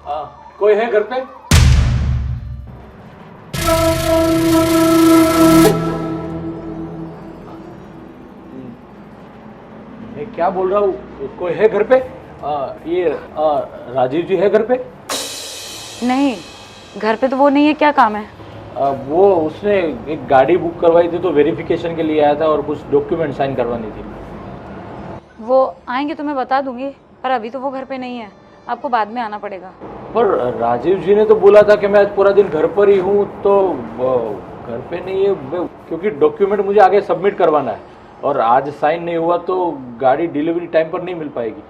कोई है घर पे? मैं क्या बोल रहा हूँ, कोई है घर पे? ये राजीव जी है घर पे? नहीं, घर पे तो वो नहीं है। क्या काम है? वो उसने एक गाड़ी बुक करवाई थी तो वेरिफिकेशन के लिए आया था और कुछ डॉक्यूमेंट साइन करवानी थी। वो आएंगे तो मैं बता दूंगी, पर अभी तो वो घर पे नहीं है। आपको बाद में आना पड़ेगा। पर राजीव जी ने तो बोला था कि मैं आज पूरा दिन घर पर ही हूँ, तो घर पे नहीं है क्योंकि डॉक्यूमेंट मुझे आगे सबमिट करवाना है और आज साइन नहीं हुआ तो गाड़ी डिलीवरी टाइम पर नहीं मिल पाएगी।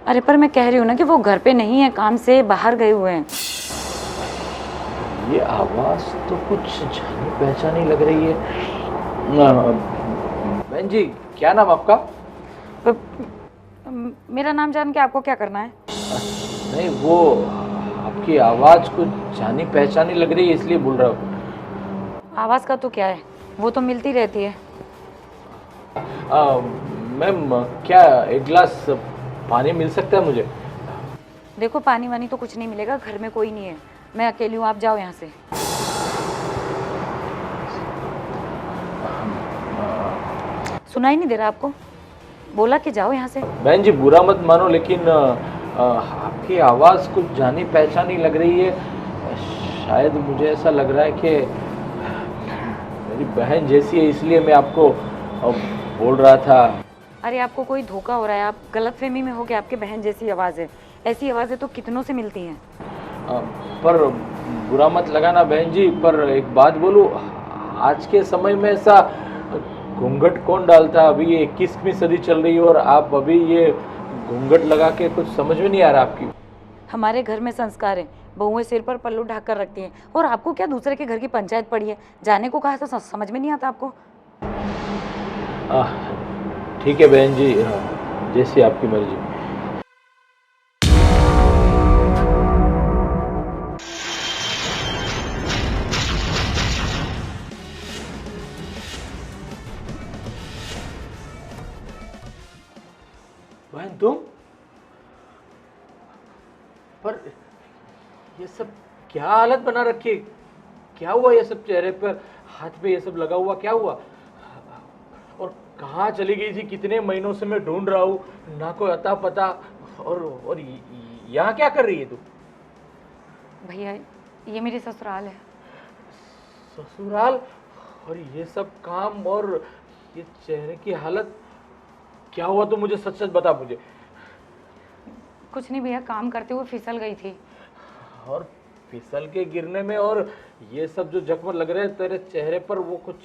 अरे पर मैं कह रही हूँ ना कि वो घर पे नहीं है, काम से बाहर गए हुए हैं। ये आवाज़ तो कुछ जानी पहचानी लग रही है। बहन जी, क्या नाम आपका? मेरा नाम जान के आपको क्या करना है? नहीं, वो आपकी आवाज़ कुछ जानी पहचानी लग रही है इसलिए बोल रहा हूँ। आवाज़ का तो क्या है, वो तो मिलती रहती है। मैम, क्या एक गिलास पानी मिल सकता है मुझे? देखो, पानी वानी तो कुछ नहीं मिलेगा, घर में कोई नहीं है। मैं अकेली हूँ, आप जाओ यहाँ से। सुनाई नहीं दे रहा आपको? बोला कि जाओ यहाँ से। बहन जी, बुरा मत मानो लेकिन आपकी आवाज़ कुछ जानी पहचानी लग रही है। शायद मुझे ऐसा लग रहा है कि मेरी बहन जैसी है, इसलिए मैं आपको बोल रहा था। अरे आपको कोई धोखा हो रहा है, आप गलतफहमी में हो कि आपके बहन जैसी आवाज़ है। ऐसी आवाज़ें तो कितनों से मिलती हैं। पर बुरा मत लगाना बहन जी, पर एक बात बोलूं, आज के समय में ऐसा घूंघट कौन डालता है? अभी ये 21वीं सदी चल रही है और आप अभी ये घूंघट लगा के कुछ समझ में नहीं आ रहा आपकी। हमारे घर में संस्कार है, बहुएं सिर पर पल्लू ढक कर रखती हैं। और आपको क्या दूसरे के घर की पंचायत पड़ी है? जाने को कहा तो समझ में नहीं आता आपको। ठीक है बहन जी, जैसी आपकी मर्जी। बहन तुम? पर ये सब क्या हालत बना रखी है? क्या हुआ ये सब चेहरे पर, हाथ पे ये सब लगा हुआ क्या हुआ? और कहाँ चली गई थी? कितने महीनों से मैं ढूंढ रहा हूँ, ना कोई अता पता। और यहाँ क्या कर रही है तू? भैया, ये मेरी ससुराल है। ससुराल? और ये सब काम और ये चेहरे की हालत, क्या हुआ? तो मुझे सच सच बता मुझे। कुछ नहीं भैया, काम करते हुए फिसल गई थी। और फिसल के गिरने में और ये सब जो जख्म लग रहे हैं तेरे चेहरे पर, वो कुछ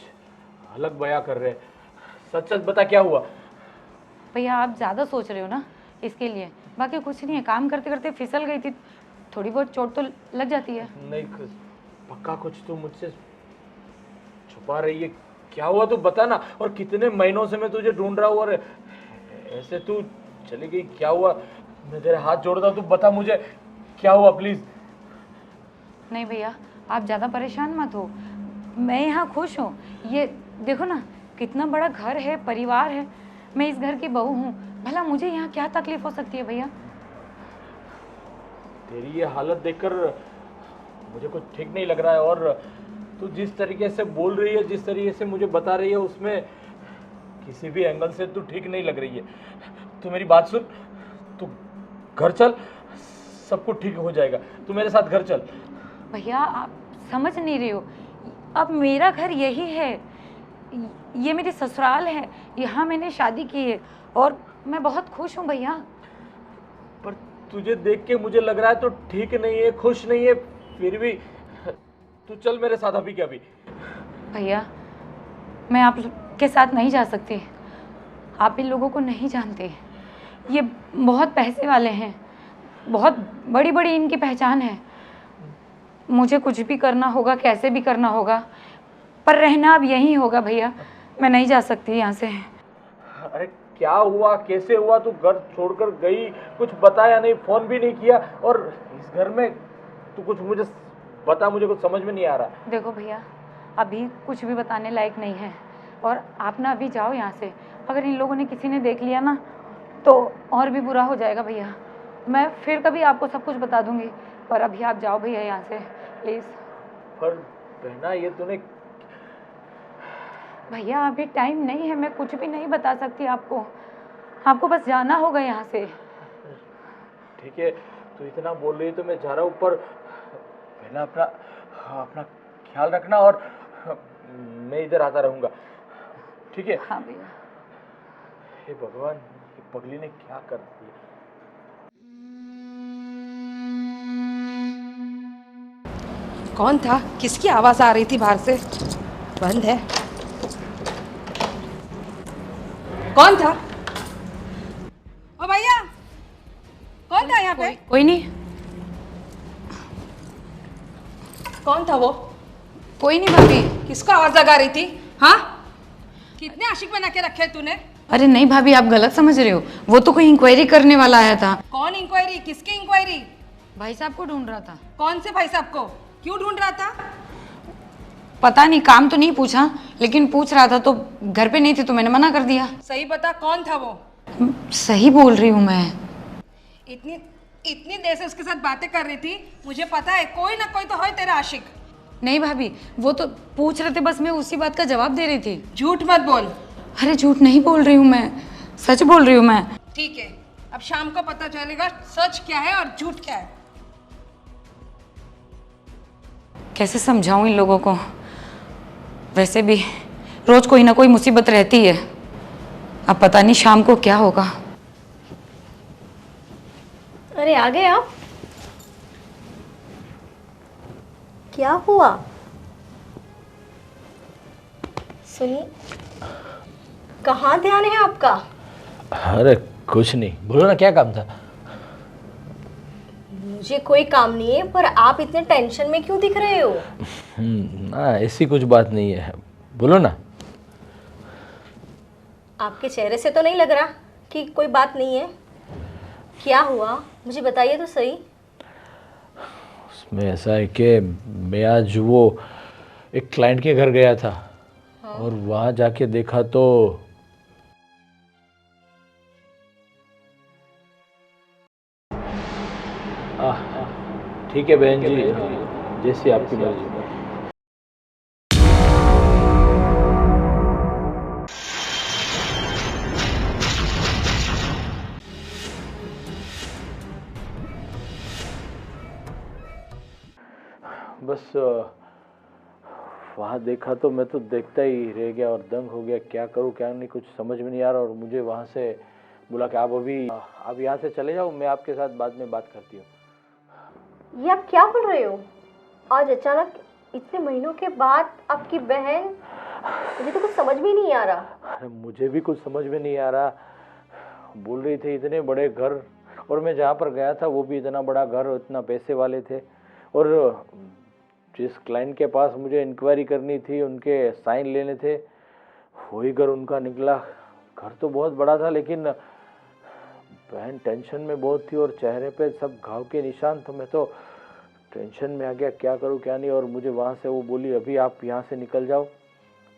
अलग बयां कर रहे हैं। सच सच बता क्या हुआ? भैया आप ज़्यादा सोच रहे हो ना, इसके लिए। बाकी कुछ नहीं है, काम करते करते फिसल गई थी। थोड़ी बहुत चोट तो लग जाती है। नहीं, पक्का कुछ तू मुझसे छुपा रही है। क्या हुआ तू बता ना। और कितने महीनों से मैं तुझे ढूंढ रहा हूँ और ऐसे तू चली गई, क्या हुआ? मैं तेरे हाथ जोड़ता हूँ, तू बता मुझे क्या हुआ प्लीज। नहीं भैया, आप ज़्यादा परेशान मत हो। मैं यहाँ खुश हूँ। ये देखो ना, कितना बड़ा घर है, परिवार है। मैं इस घर की बहू हूँ। भला मुझे यहाँ क्या तकलीफ हो सकती है भैया? तेरी ये हालत देखकर मुझे कुछ ठीक नहीं लग रहा है। और तू जिस तरीके से बोल रही है, जिस तरीके से मुझे बता रही है, उसमें किसी भी एंगल से तू ठीक नहीं लग रही है। तू मेरी बात सुन, तू घर चल, सब कुछ ठीक हो जाएगा। तू मेरे साथ घर चल। भैया आप समझ नहीं रहे हो। अब मेरा घर यही है, ये मेरी ससुराल है। यहाँ मैंने शादी की है और मैं बहुत खुश हूँ भैया। पर तुझे देख के मुझे लग रहा है तो ठीक नहीं है, खुश नहीं है। फिर भी तू चल मेरे साथ अभी के अभी। भैया मैं आपके साथ नहीं जा सकती। आप इन लोगों को नहीं जानते। ये बहुत पैसे वाले हैं, बहुत बड़ी बड़ी इनकी पहचान है। मुझे कुछ भी करना होगा, कैसे भी करना होगा, पर रहना अब यहीं होगा भैया। मैं नहीं जा सकती यहाँ से। अरे क्या हुआ, कैसे हुआ? तू घर छोड़कर गई, कुछ बताया नहीं, फोन भी नहीं किया। और इस घर में तू कुछ मुझे बता, मुझे कुछ समझ में नहीं आ रहा। देखो भैया, अभी कुछ भी बताने लायक नहीं है। और आप ना अभी जाओ यहाँ से। अगर इन लोगों ने किसी ने देख लिया ना तो और भी बुरा हो जाएगा भैया। मैं फिर कभी आपको सब कुछ बता दूंगी, पर अभी आप जाओ भैया यहाँ से प्लीज़। पर बहना ये तूने भैया अभी टाइम नहीं है, मैं कुछ भी नहीं बता सकती आपको। आपको बस जाना होगा यहाँ से। ठीक है, तू इतना बोल रही है तो मैं जा रहा हूँ, पर पहला अपना अपना ख्याल रखना और मैं इधर आता रहूँगा, ठीक है? हाँ भैया। हे भगवान, ये पगली ने क्या कर दिया? कौन था? किसकी आवाज आ रही थी बाहर से? बंद है। कौन था? ओ भैया, कौन था यहाँ पे? कोई नहीं, कौन था वो? कोई नहीं भाभी। किसको आवाज लगा रही थी? हाँ, कितने आशिक बना के रखे तूने? अरे नहीं भाभी, आप गलत समझ रहे हो। वो तो कोई इंक्वायरी करने वाला आया था। कौन इंक्वायरी? किसकी इंक्वायरी? भाई साहब को ढूंढ रहा था। कौन से भाई साहब को? क्यों ढूंढ रहा था? पता नहीं, काम तो नहीं पूछा, लेकिन पूछ रहा था तो घर पे नहीं थे तो मैंने मना कर दिया। सही बता, कौन था वो? सही बोल रही हूँ मैं। इतनी इतनी देर से उसके साथ बातें कर रही थी, मुझे पता है कोई ना कोई तो है तेरा आशिक। नहीं भाभी, वो तो पूछ रहे थे, बस मैं उसी बात का जवाब दे रही थी। झूठ मत बोल। अरे झूठ नहीं बोल रही हूँ मैं, सच बोल रही हूँ मैं। ठीक है, अब शाम को पता चलेगा सच क्या है और झूठ क्या है। कैसे समझाऊं इन लोगों को? वैसे भी रोज कोई ना कोई मुसीबत रहती है। अब पता नहीं शाम को क्या होगा। अरे आ गए आप? क्या हुआ? सुनिए, कहाँ ध्यान है आपका? अरे कुछ नहीं, बोलो ना क्या काम था? मुझे कोई काम नहीं है, पर आप इतने टेंशन में क्यों दिख रहे हो? ना ऐसी कुछ बात नहीं है, बोलो ना। आपके चेहरे से तो नहीं लग रहा कि कोई बात नहीं है। क्या हुआ, मुझे बताइए तो सही। उसमें ऐसा है कि मैं आज वो एक क्लाइंट के घर गया था। हाँ। और वहाँ जाके देखा तो ठीक है बहन जी, जैसी आपकी मर्जी। बस वहाँ देखा तो मैं तो देखता ही रह गया और दंग हो गया। क्या करूँ क्या नहीं कुछ समझ में नहीं आ रहा। और मुझे वहाँ से बोला कि आप यहाँ से चले जाओ, मैं आपके साथ बाद में बात करती हूँ। ये आप क्या बोल रहे हो? आज अचानक इतने महीनों के बाद आपकी बहन, मुझे तो कुछ समझ में नहीं आ रहा। अरे मुझे भी कुछ समझ में नहीं आ रहा। बोल रही थी इतने बड़े घर, और मैं जहाँ पर गया था वो भी इतना बड़ा घर और इतना पैसे वाले थे। और जिस क्लाइंट के पास मुझे इंक्वायरी करनी थी, उनके साइन लेने थे, वही घर उनका निकला। घर तो बहुत बड़ा था, लेकिन बहन टेंशन में बहुत थी और चेहरे पे सब घाव के निशान। तो मैं तो टेंशन में आ गया, क्या करूं क्या नहीं। और मुझे वहाँ से वो बोली अभी आप यहाँ से निकल जाओ,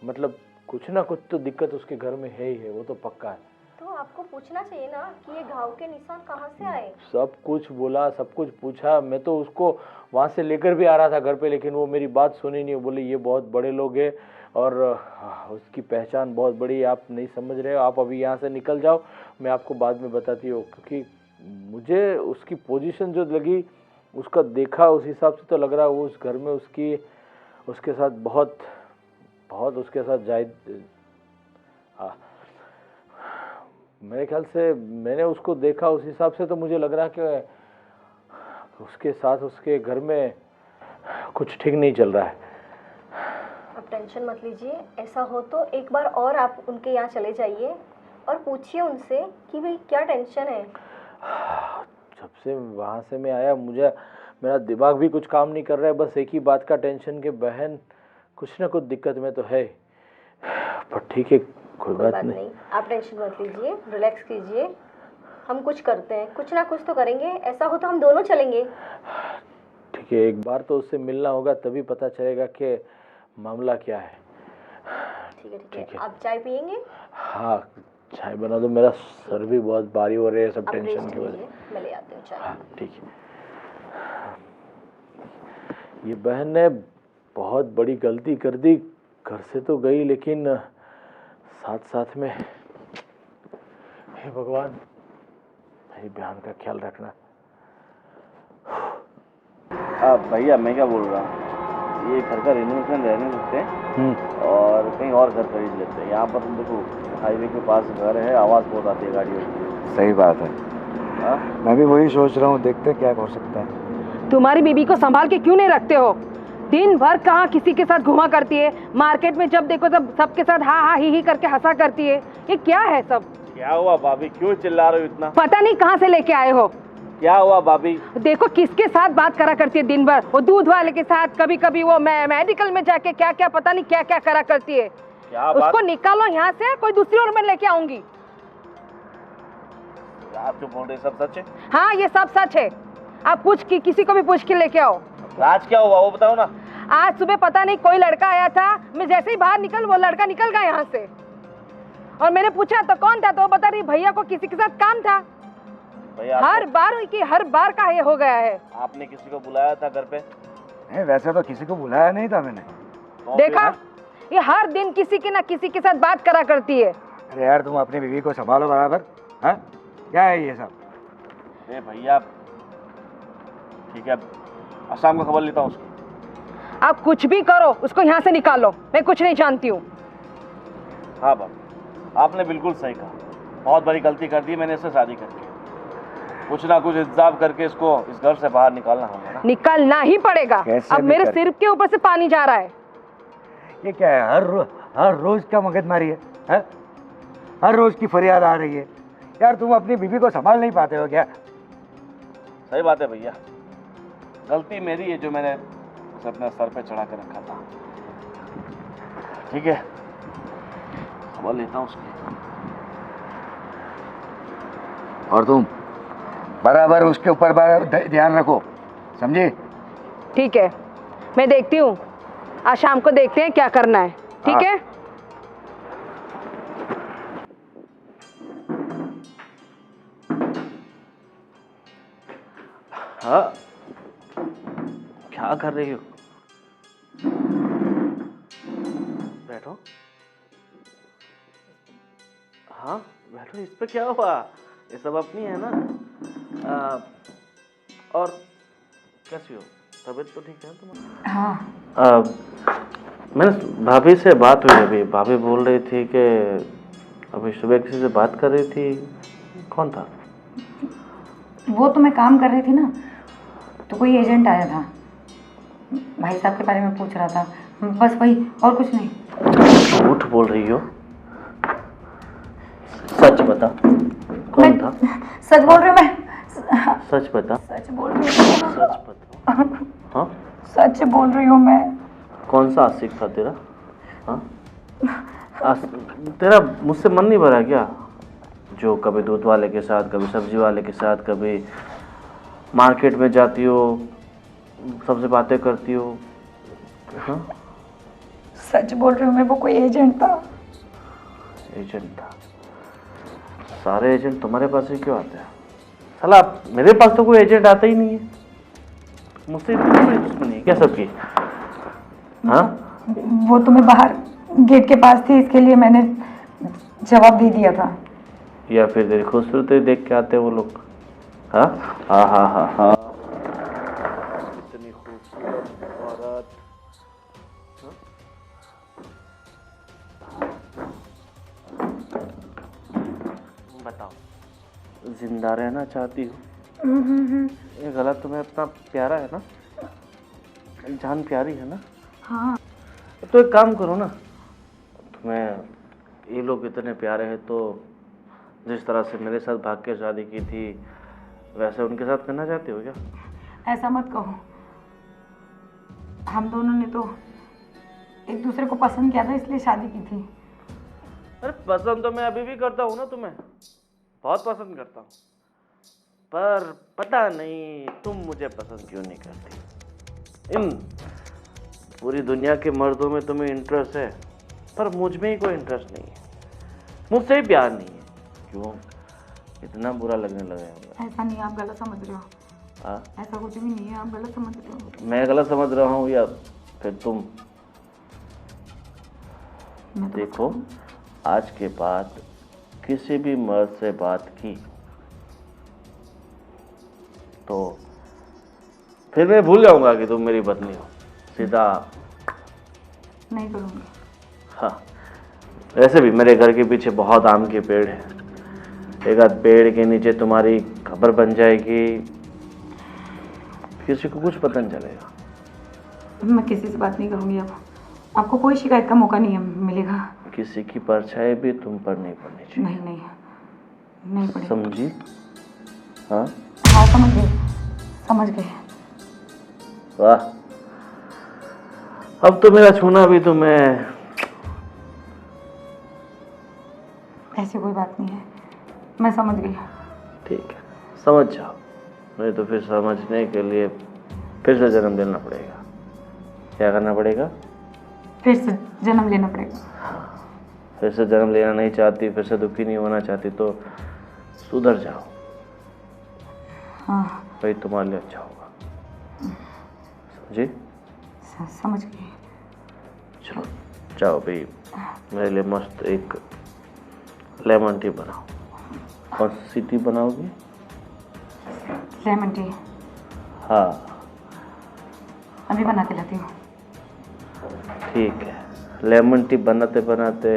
मतलब कुछ ना कुछ तो दिक्कत उसके घर में है ही है, वो तो पक्का है। तो आपको पूछना चाहिए ना कि ये घाव के निशान कहाँ से आए? सब कुछ बोला, सब कुछ पूछा। मैं तो उसको वहाँ से लेकर भी आ रहा था घर पे, लेकिन वो मेरी बात सुनी नहीं। वो बोले ये बहुत बड़े लोग हैं और उसकी पहचान बहुत बड़ी है, आप नहीं समझ रहे हो, आप अभी यहाँ से निकल जाओ, मैं आपको बाद में बताती हूँ। क्योंकि मुझे उसकी पोजीशन जो लगी, उसका देखा, उस हिसाब से तो लग रहा है वो उस घर में उसके साथ बहुत बहुत उसके साथ जायद। मेरे ख्याल से मैंने उसको देखा, उस हिसाब से तो मुझे लग रहा कि उसके साथ उसके घर में कुछ ठीक नहीं चल रहा है। आप टेंशन मत लीजिए। ऐसा हो तो एक बार और आप उनके यहाँ चले जाइए और पूछिए उनसे कि भाई क्या टेंशन है। जब से वहाँ से मैं आया, मेरा दिमाग भी कुछ काम नहीं कर रहा है। बस एक ही बात का टेंशन कि बहन कुछ ना कुछ दिक्कत में तो है। पर ठीक है, कोई बात नहीं। आप टेंशन मत लीजिए, रिलैक्स कीजिए। हम कुछ करते हैं, कुछ ना कुछ तो करेंगे। ऐसा हो तो हम दोनों चलेंगे। ठीक है, एक बार तो उससे मिलना होगा, तभी पता चलेगा कि मामला क्या है। ठीक है। आप चाय पियेंगे? हाँ, चाय बना दो, मेरा सर भी बहुत भारी हो रहा है सब टेंशन की वजह से। मैं ले आती हूँ चाय। ठीक है। ये बहन ने बहुत बड़ी गलती कर दी, घर से तो गई लेकिन साथ साथ में, हे भगवान मेरी बहन का ख्याल रखना। भैया मैं क्या बोल रहा हूँ, ये घर का रिनोवेशन रहने देते हैं और कहीं और घर खरीद लेते हैं। यहाँ पर तुम देखो हाईवे के पास घर है, आवाज़ बहुत आती है गाड़ियों की। सही बात है। हाँ मैं भी वही सोच रहा हूँ, देखते क्या हो सकता है। तुम्हारी बीबी को संभाल के क्यों नहीं रखते हो? दिन भर कहाँ किसी के साथ घुमा करती है, मार्केट में जब देखो तब सबके साथ हा हा ही करके हंसा करती है। ये क्या है सब? क्या हुआ भाभी, क्यों चिल्ला रहे हो इतना? पता नहीं कहाँ से लेके आए हो। क्या हुआ भाभी? देखो किसके साथ बात करा करती है दिन भर, वो दूध वाले के साथ, कभी कभी वो मेडिकल में जाके क्या क्या पता नहीं क्या क्या करा करती है। क्या बात? उसको निकालो यहाँ से, कोई दूसरी ओर में लेके आऊंगी। आप जो बोल रहे सब सच है? हाँ ये सब सच है। आप किसी को भी पूछ के लेके आओ। आज क्या हुआ वो बताओ ना। आज सुबह पता नहीं कोई लड़का आया था, मैं जैसे ही बाहर निकल वो लड़का निकल गया यहाँ से, और मैंने पूछा तो कौन था, तो वो बता रही भैया को किसी के साथ काम था। भैया हर बार का ये हो गया है। आपने किसी को बुलाया था घर पे? नहीं, वैसे तो किसी को बुलाया नहीं था मैंने। तो देखा, फिर? ये हर दिन किसी के ना किसी के साथ बात करा करती है। अरे यार तुम अपनी बीवी को संभालो बराबर। हाँ क्या है ये सब? अरे भैया ठीक है, शाम को खबर लेता हूँ उसकी। आप कुछ भी करो, उसको यहाँ से निकालो, मैं कुछ नहीं जानती हूँ। हाँ बाबा, आपने बिल्कुल सही कहा, बहुत बड़ी गलती कर दी मैंने इससे शादी करके। कुछ ना कुछ इंतजाम करके इसको इस घर से बाहर निकालना होगा ना। निकालना ही पड़ेगा। कैसे अब भी मेरे कर। सिर के ऊपर से पानी जा रहा है। ये क्या है, हर रोज का मगजमारी है, है? हर रोज की फरियाद आ रही है। यार तुम अपनी बीवी को संभाल नहीं पाते हो क्या? सही बात है भैया, गलती मेरी है जो मैंने उसे अपने सर पे चढ़ा कर रखा था। ठीक है, खबर लेता हूँ उसकी। और तुम बराबर उसके ऊपर ध्यान रखो, समझे? ठीक है, मैं देखती हूँ, आज शाम को देखते हैं क्या करना है। ठीक हाँ। है। हाँ क्या कर रही हो? बैठो। हाँ बैठो, इस पे क्या हुआ, ये सब अपनी है ना। और कैसी हो, तबीयत तो ठीक है तुम्हारी? हाँ। मैंने भाभी से बात हुई अभी, भाभी बोल रही थी कि अभी सुबह किसी से बात कर रही थी। कौन था? वो तो मैं काम कर रही थी ना, तो कोई एजेंट आया था, भाई साहब के बारे में पूछ रहा था, बस वही, और कुछ नहीं। झूठ बोल रही हो, सच बता कौन था? सच बोल रही हूँ मैं। सच बता। सच बोल रही हूँ। सच बता। हाँ सच बोल रही हूँ मैं। कौन सा आशिक था तेरा? हाँ तेरा मुझसे मन नहीं भरा क्या? जो कभी दूध वाले के साथ, कभी सब्जी वाले के साथ, कभी मार्केट में जाती हो, सबसे बातें करती हो। हाँ सच बोल रही हूँ मैं, वो कोई एजेंट था। एजेंट था? सारे एजेंट तुम्हारे पास ही क्यों आते हैं? साला मेरे पास तो कोई एजेंट आता ही नहीं है। मुझसे इतनी बड़ी दुश्मनी है क्या सबकी? हाँ वो तुम्हें बाहर गेट के पास थी, इसके लिए मैंने जवाब दे दिया था। या फिर तेरी खूबसूरती देख के आते वो लोग? हाँ हाँ हाँ हाँ हाँ, इतनी खूबसूरत औरत। बताओ, जिंदा रहना चाहती हो? ये गला तुम्हें इतना प्यारा है ना, जान प्यारी है ना? हाँ। तो एक काम करो ना, तुम्हें ये लोग इतने प्यारे हैं तो जिस तरह से मेरे साथ भाग के शादी की थी वैसे उनके साथ करना चाहते हो क्या? ऐसा मत कहो, हम दोनों ने तो एक दूसरे को पसंद किया था, इसलिए शादी की थी। अरे पसंद तो मैं अभी भी करता हूँ ना, तुम्हें बहुत पसंद करता हूँ, पर पता नहीं तुम मुझे पसंद क्यों नहीं करती। इन पूरी दुनिया के मर्दों में तुम्हें इंटरेस्ट है, पर मुझ में ही कोई इंटरेस्ट नहीं है, मुझसे ही प्यार नहीं है। क्यों? इतना बुरा लगने लगा है मुझे। ऐसा नहीं है, आप गलत समझ रहे हो। हाँ, ऐसा कुछ भी नहीं है, आप गलत समझ रहे हो। मैं गलत समझ रहा हूँ या फिर तुम? मैं तो देखो, आज के बाद किसी भी मर्द से बात की तो फिर मैं भूल जाऊंगा कि तुम मेरी पत्नी हो, सीधा। नहीं करूँगी। हाँ, वैसे भी मेरे घर के पीछे बहुत आम के पेड़ हैं, एक आध पेड़ के नीचे तुम्हारी खबर बन जाएगी, किसी को कुछ पता नहीं चलेगा। मैं किसी से बात नहीं करूँगी अब। आपको कोई शिकायत का मौका नहीं मिलेगा। किसी की परछाई भी तुम पर नहीं पड़नी चाहिए। नहीं नहीं, नहीं पड़ेगा। समझी? हाँ हाँ, समझ गए, समझ गए। वाह, अब तो मेरा छूना भी तुम्हें। ऐसी कोई बात नहीं है, मैं समझ गई। ठीक है, समझ जाओ, नहीं तो फिर समझने के लिए फिर से जन्म लेना पड़ेगा। क्या करना पड़ेगा? फिर से जन्म लेना पड़ेगा। फिर से जन्म लेना नहीं चाहती, फिर से दुखी नहीं होना चाहती तो सुधर जाओ। हाँ, भाई तुम्हारे लिए अच्छा होगा। समझी? समझ गई। चलो जाओ भाई, मेरे लिए मस्त एक लेमन टी बनाओ। कौन सी टी बनाओगी? Lemon tea? हाँ अभी बना के लाती हूँ। ठीक है, लेमन टी बनाते बनाते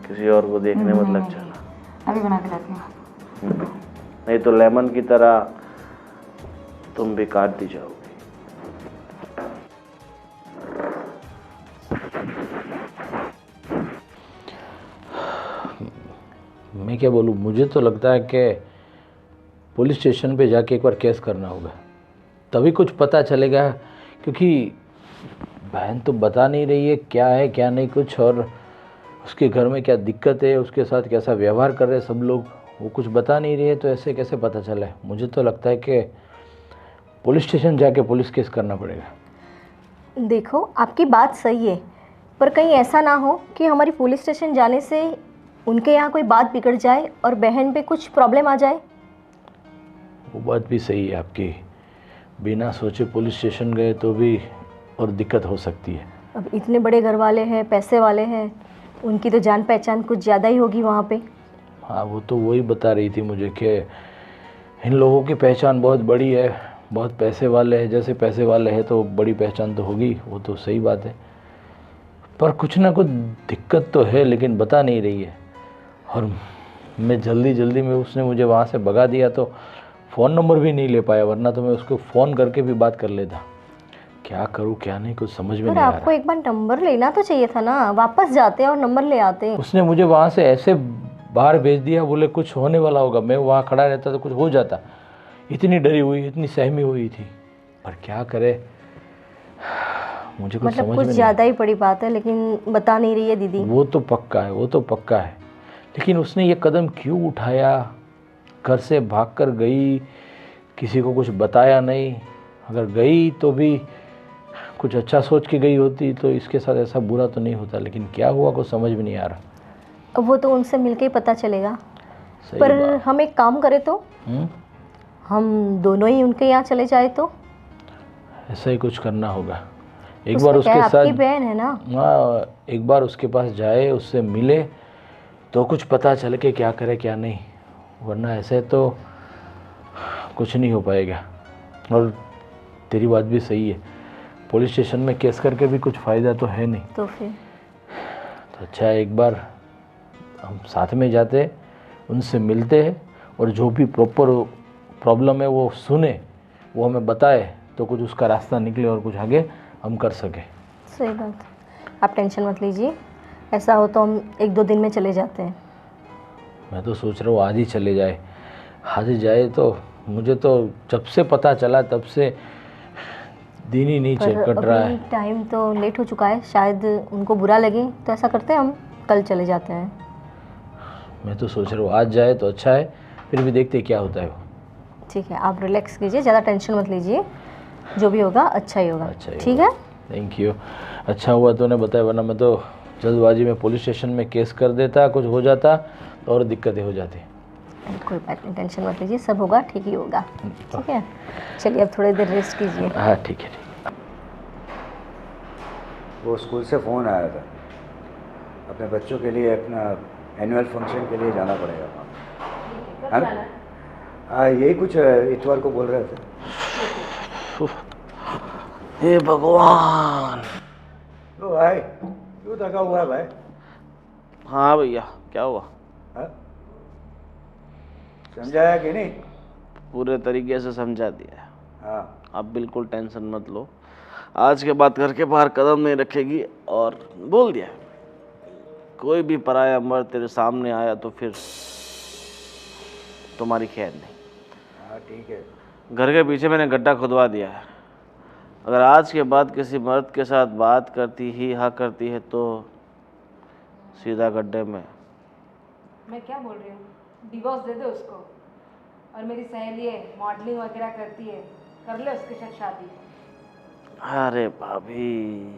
किसी और को देखने मत लग जाना। अभी बना के लाती हूँ। नहीं तो लेमन की तरह तुम भी काट दी जाओगी। मैं क्या बोलूँ, मुझे तो लगता है कि पुलिस स्टेशन पे जाके एक बार केस करना होगा, तभी कुछ पता चलेगा। क्योंकि बहन तो बता नहीं रही है क्या है क्या नहीं कुछ, और उसके घर में क्या दिक्कत है, उसके साथ कैसा व्यवहार कर रहे हैं सब लोग, वो कुछ बता नहीं रही है। तो ऐसे कैसे पता चले? मुझे तो लगता है कि पुलिस स्टेशन जाके पुलिस केस करना पड़ेगा। देखो, आपकी बात सही है, पर कहीं ऐसा ना हो कि हमारी पुलिस स्टेशन जाने से उनके यहाँ कोई बात बिगड़ जाए और बहन पे कुछ प्रॉब्लम आ जाए। वो बात भी सही है आपकी, बिना सोचे पुलिस स्टेशन गए तो भी और दिक्कत हो सकती है। अब इतने बड़े घर वाले हैं, पैसे वाले हैं, उनकी तो जान पहचान कुछ ज़्यादा ही होगी वहाँ पे। हाँ, वो तो वही बता रही थी मुझे कि इन लोगों की पहचान बहुत बड़ी है, बहुत पैसे वाले हैं। जैसे पैसे वाले हैं तो बड़ी पहचान तो होगी, वो तो सही बात है, पर कुछ ना कुछ दिक्कत तो है, लेकिन बता नहीं रही है। और मैं जल्दी में, उसने मुझे वहाँ से भगा दिया तो फ़ोन नंबर भी नहीं ले पाया, वरना तो मैं उसको फ़ोन करके भी बात कर लेता। क्या करूँ क्या नहीं, कुछ समझ में नहीं आ रहा। आपको एक बार नंबर लेना तो चाहिए था ना, वापस जाते और नंबर ले आते। उसने मुझे वहाँ से ऐसे बाहर भेज दिया, बोले कुछ होने वाला होगा। मैं वहाँ खड़ा रहता तो कुछ हो जाता, इतनी डरी हुई, इतनी सहमी हुई थी, पर क्या करे, मुझे कुछ समझ में कुछ नहीं। ज़्यादा ही बड़ी बात है, लेकिन बता नहीं रही है दीदी। वो तो पक्का है, वो तो पक्का है, लेकिन उसने ये कदम क्यों उठाया? घर से भागकर गई, किसी को कुछ बताया नहीं। अगर गई तो भी कुछ अच्छा सोच के गई होती तो इसके साथ ऐसा बुरा तो नहीं होता, लेकिन क्या हुआ कुछ समझ में नहीं आ रहा। अब वो तो उनसे मिलके ही पता चलेगा। सही पर बात। हम एक काम करें तो, हम दोनों ही उनके यहाँ चले जाए तो। ऐसा ही कुछ करना होगा। एक उसमें बार क्या है, उसके आपकी साथ, बहन है ना। हाँ, एक बार उसके पास जाए, उससे मिले तो कुछ पता चले कि क्या करे क्या नहीं, वरना ऐसे तो कुछ नहीं हो पाएगा। और तेरी बात भी सही है, पुलिस स्टेशन में केस करके भी कुछ फ़ायदा तो है नहीं। तो फिर तो अच्छा है, एक बार हम साथ में जाते, उनसे मिलते हैं, और जो भी प्रॉपर प्रॉब्लम है वो सुने, वो हमें बताए, तो कुछ उसका रास्ता निकले और कुछ आगे हम कर सकें। सही बात। आप टेंशन मत लीजिए, ऐसा हो तो हम 1-2 दिन में चले जाते हैं। मैं तो सोच रहा हूँ आज ही चले जाए, आज ही जाए। तो मुझे तो जब से पता चला तब से दिन ही नहीं कट रहा है। टाइम तो लेट हो चुका है, शायद उनको बुरा लगे, तो ऐसा करते हैं हम कल चले जाते हैं। मैं तो सोच रहा हूँ आज जाए तो अच्छा है, फिर भी देखते क्या होता है वो। ठीक है, आप रिलैक्स कीजिए, ज़्यादा टेंशन मत लीजिए, जो भी होगा अच्छा ही होगा। अच्छा ही ठीक है। थैंक यू, अच्छा हुआ तूने बताया, वरना मैं तो जल्दबाजी में पुलिस स्टेशन में केस कर देता, कुछ हो जाता तो और दिक्कतें हो जाती। कोई बात नहीं, टेंशन मत लीजिए, सब होगा, ठीक ही होगा। ठीक है, चलिए अब थोड़ी देर रेस्ट कीजिए। हाँ ठीक है, ठीक। वो स्कूल से फ़ोन आया था, अपने बच्चों के लिए अपना एनुअल फंक्शन के लिए जाना पड़ेगा वहाँ। हाँ, यही कुछ इतवार को बोल रहे थे। हे भगवान। तो भाई क्यों थका हुआ है भाई? हाँ भैया, क्या हुआ? हाँ? समझाया कि नहीं? पूरे तरीके से समझा दिया है। हाँ। आप बिल्कुल टेंशन मत लो, आज के बाद घर के बाहर कदम नहीं रखेगी। और बोल दिया, कोई भी पराया मर्द तेरे सामने आया तो फिर तुम्हारी खैर नहीं। हाँ ठीक है। घर के पीछे मैंने गड्ढा खुदवा दिया है, अगर आज के बाद किसी मर्द के साथ बात करती ही हाँ करती है तो सीधा गड्ढे में। मैं क्या बोल रही हूँ, डिवोर्स दे दे उसको। और मेरी सहेली है, मॉडलिंग वगैरह करती है, कर ले उसके साथ शादी। अरे भाभी,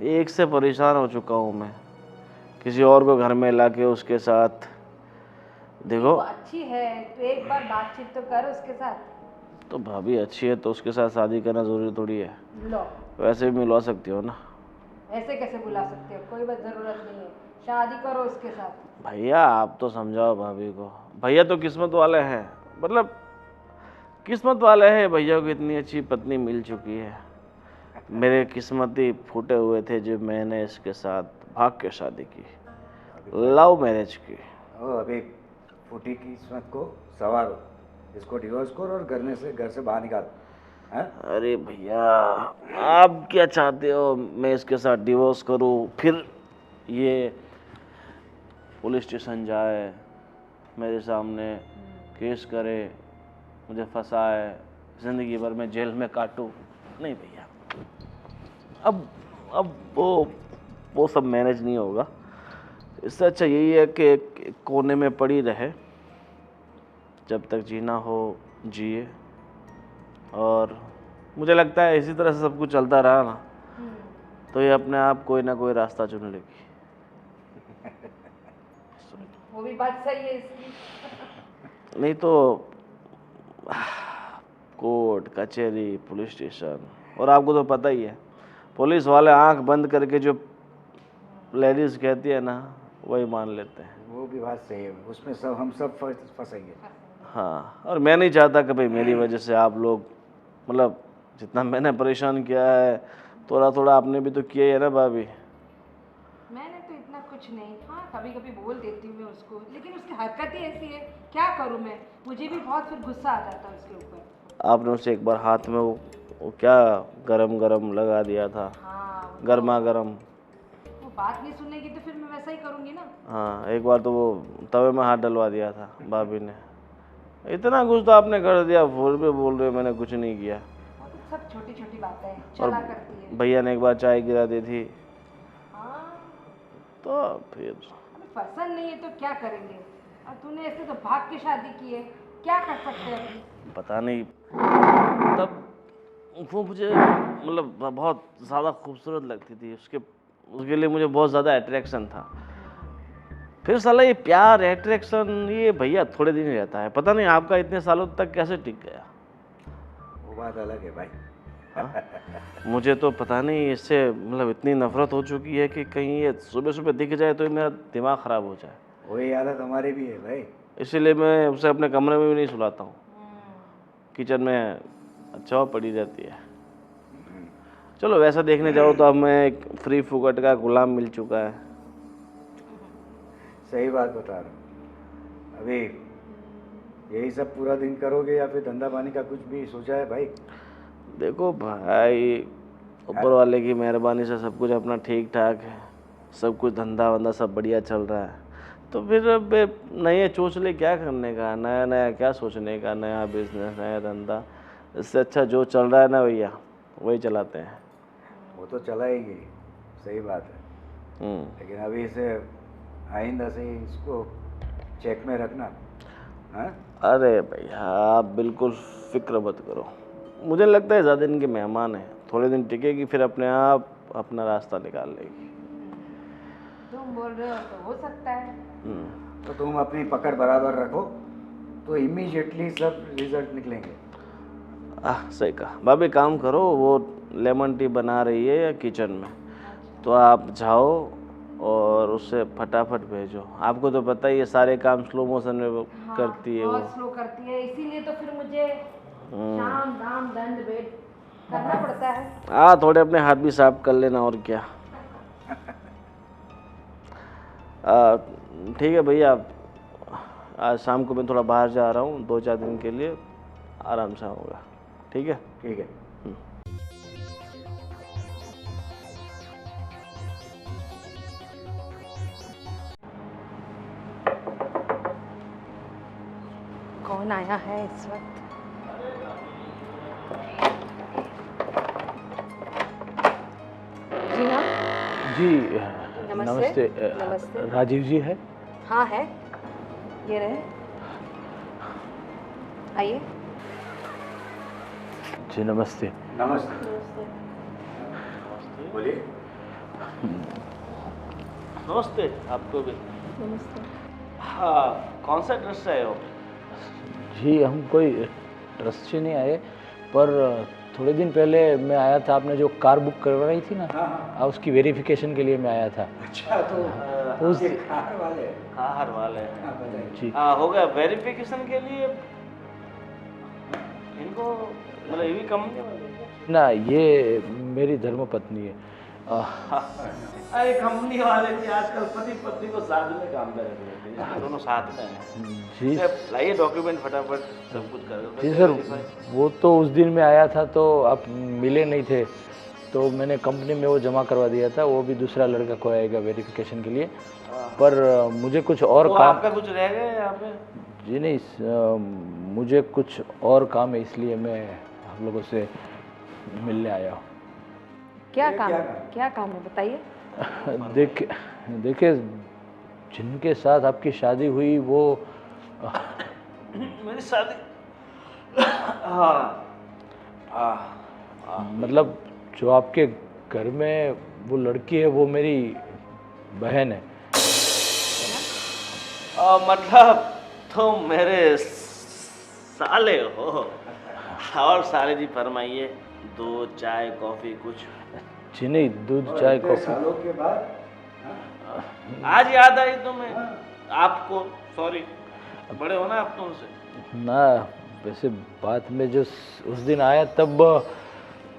एक से परेशान हो चुका हूँ मैं, किसी और को घर में लाके उसके साथ। देखो वो अच्छी है तो एक बार बातचीत तो कर उसके साथ। तो भाभी अच्छी है तो उसके साथ शादी करना ज़रूरी थोड़ी है। लो, वैसे भी मिलवा सकती हो ना। ऐसे कैसे बुला सकते हो, कोई बात ज़रूरत नहीं है, शादी करो उसके साथ। भैया आप तो समझाओ भाभी को, भैया तो किस्मत वाले हैं, मतलब किस्मत वाले हैं, भैया को इतनी अच्छी पत्नी मिल चुकी है। मेरे किस्मत ही फूटे हुए थे जो मैंने इसके साथ भाग के शादी की, लव मैरिज की। ओ अभी फूटी किस्मत को सवारो, इसको डिवोर्स करो और घर से बाहर निकाल। हाँ? अरे भैया आप क्या चाहते हो, मैं इसके साथ डिवोर्स करूं, फिर ये पुलिस स्टेशन जाए, मेरे सामने केस करे, मुझे फंसाए, ज़िंदगी भर में जेल में काटूं? नहीं भैया, अब वो सब मैनेज नहीं होगा। इससे अच्छा यही है कि एक कोने में पड़ी रहे, जब तक जीना हो जिए। और मुझे लगता है इसी तरह से सब कुछ चलता रहा ना तो ये अपने आप कोई ना कोई रास्ता चुन लेगी। वो भी बात सही है इसकी। नहीं तो कोर्ट कचहरी पुलिस स्टेशन, और आपको तो पता ही है पुलिस वाले आंख बंद करके जो लेडीज कहती है ना वही मान लेते हैं। वो भी बात सही है, उसमें सब हम सब फंसेंगे। हाँ, और मैं नहीं चाहता कि भाई मेरी वजह से आप लोग, मतलब जितना मैंने परेशान किया है थोड़ा थोड़ा आपने भी तो किया ही है ना भाभी। मैंने तो इतना कुछ नहीं, हाँ कभी कभी बोल देती हूँ मैं उसको, लेकिन उसकी हरकत ही ऐसी है, क्या करूँ मैं, मुझे भी बहुत फिर गुस्सा आ जाता है उसके ऊपर। आपने उसे एक बार हाथ में वो क्या गरम गरम लगा दिया था, हाँ गर्मा गर्म। वो बात नहीं सुनेगी तो फिर मैं वैसा ही करूँगी ना। हाँ, एक बार तो वो तवे में हाथ डलवा दिया था भाभी ने। इतना कुछ तो आपने कर दिया, फिर भी बोल रहे हो मैंने कुछ नहीं किया। वो तो सब छोटी छोटी बातें हैं, और चला करती है। भैया ने एक बार चाय गिरा दी थी हाँ, तो फिर अभी पसंद नहीं है तो क्या करेंगे, और तूने ऐसे तो भाग के शादी की है, क्या कर सकते हैं अभी। पता नहीं, तब वो मुझे मतलब बहुत ज़्यादा खूबसूरत लगती थी, उसके लिए मुझे बहुत ज़्यादा अट्रैक्शन था। फिर साला ये प्यार अट्रैक्शन ये भैया थोड़े दिन ही रहता है, पता नहीं आपका इतने सालों तक कैसे टिक गया। वो बात अलग है भाई। मुझे तो पता नहीं इससे मतलब इतनी नफरत हो चुकी है कि कहीं ये सुबह सुबह दिख जाए तो मेरा दिमाग ख़राब हो जाए। वही आदत हमारी भी है भाई। इसीलिए मैं उसे अपने कमरे में भी नहीं सुलाता हूँ, किचन में अच्छा पड़ी रहती है। चलो वैसा देखने जाओ तो अब मैं एक फ्री फुकट का गुलाम मिल चुका है। सही बात बता रहा हूँ। अभी यही सब पूरा दिन करोगे या फिर धंधा पानी का कुछ भी सोचा है भाई? देखो भाई, ऊपर वाले की मेहरबानी से सब कुछ अपना ठीक ठाक है, सब कुछ धंधा वंधा सब बढ़िया चल रहा है। तो फिर अब नए सोच ले क्या करने का, नया नया क्या सोचने का, नया बिजनेस नया धंधा। इससे अच्छा जो चल रहा है ना भैया वही चलाते हैं। वो तो चलाएगी, सही बात है, लेकिन अभी इसे आइंदा से इसको चेक में रखना। हाँ? अरे भैया आप बिल्कुल फिक्र मत करो, मुझे लगता है ज़्यादा दिन के मेहमान हैं, थोड़े दिन टिकेगी फिर अपने आप अपना रास्ता निकाल लेगी। तुम बोल रहे हो तो हो सकता है। तो तुम अपनी पकड़ बराबर रखो, तो इमीडिएटली सब रिजल्ट निकलेंगे। सही कहा। भाभी काम करो, वो लेमन टी बना रही है या किचन में, तो आप जाओ और उसे फटाफट भेजो। आपको तो पता ही है सारे काम स्लो मोशन में वो करती है वो। बहुत स्लो करती है, इसीलिए तो फिर मुझे शाम दाम दंड भेद करना पड़ता है। हाँ, थोड़े अपने हाथ भी साफ कर लेना, और क्या। ठीक है भैया, आज शाम को मैं थोड़ा बाहर जा रहा हूँ 2-4 दिन के लिए, आराम से आऊँगा। ठीक है? ठीक है। कौन आया है इस वक्त? जी हाँ, जी नमस्ते। नमस्ते। राजीव जी है? हाँ है, ये रहे, आइए। जी नमस्ते। नमस्ते। बोलिए। नमस्ते आपको भी। नमस्ते। हाँ, कौन सा ड्रेस है वो? जी हम कोई ट्रस्ट से नहीं आए, पर थोड़े दिन पहले मैं आया था, आपने जो कार बुक करवाई थी ना, उसकी वेरिफिकेशन के लिए मैं आया था। अच्छा, तो उस ये कार वाले। कार वाले हैं। हाँ, बताइए। जी हो गया वेरिफिकेशन के लिए इनको, मतलब ये भी कंपनी वाले हैं? ना, ये मेरी धर्मपत्नी है। अरे कंपनी वाले भी आजकल पति पत्नी को साथ में काम कर रहे हैं, दोनों साथ में हैं। जी लाइए डॉक्यूमेंट फटाफट, सब कुछ कर। जी सर, वो तो उस दिन मैं आया था तो आप मिले नहीं थे, तो मैंने कंपनी में वो जमा करवा दिया था। वो भी दूसरा लड़का को आएगा वेरिफिकेशन के लिए, पर मुझे कुछ और तो काम। आपका कुछ रह गया यहाँ पे? जी नहीं, मुझे कुछ और काम है, इसलिए मैं आप लोगों से मिलने आया हूँ। क्या काम है? क्या काम है बताइए। देखिए, जिनके साथ आपकी शादी हुई वो मेरी शादी, मतलब जो आपके घर में वो लड़की है वो मेरी बहन है। मतलब तुम मेरे साले हो। और साले जी फरमाइए, दूध चाय कॉफी कुछ? जी नहीं, दूध चाय इतने कॉफी। सालों के बाद आज याद आई तुम्हें? आपको सॉरी, बड़े हो ना आप तो उनसे। ना, वैसे बात में जो उस दिन आया तब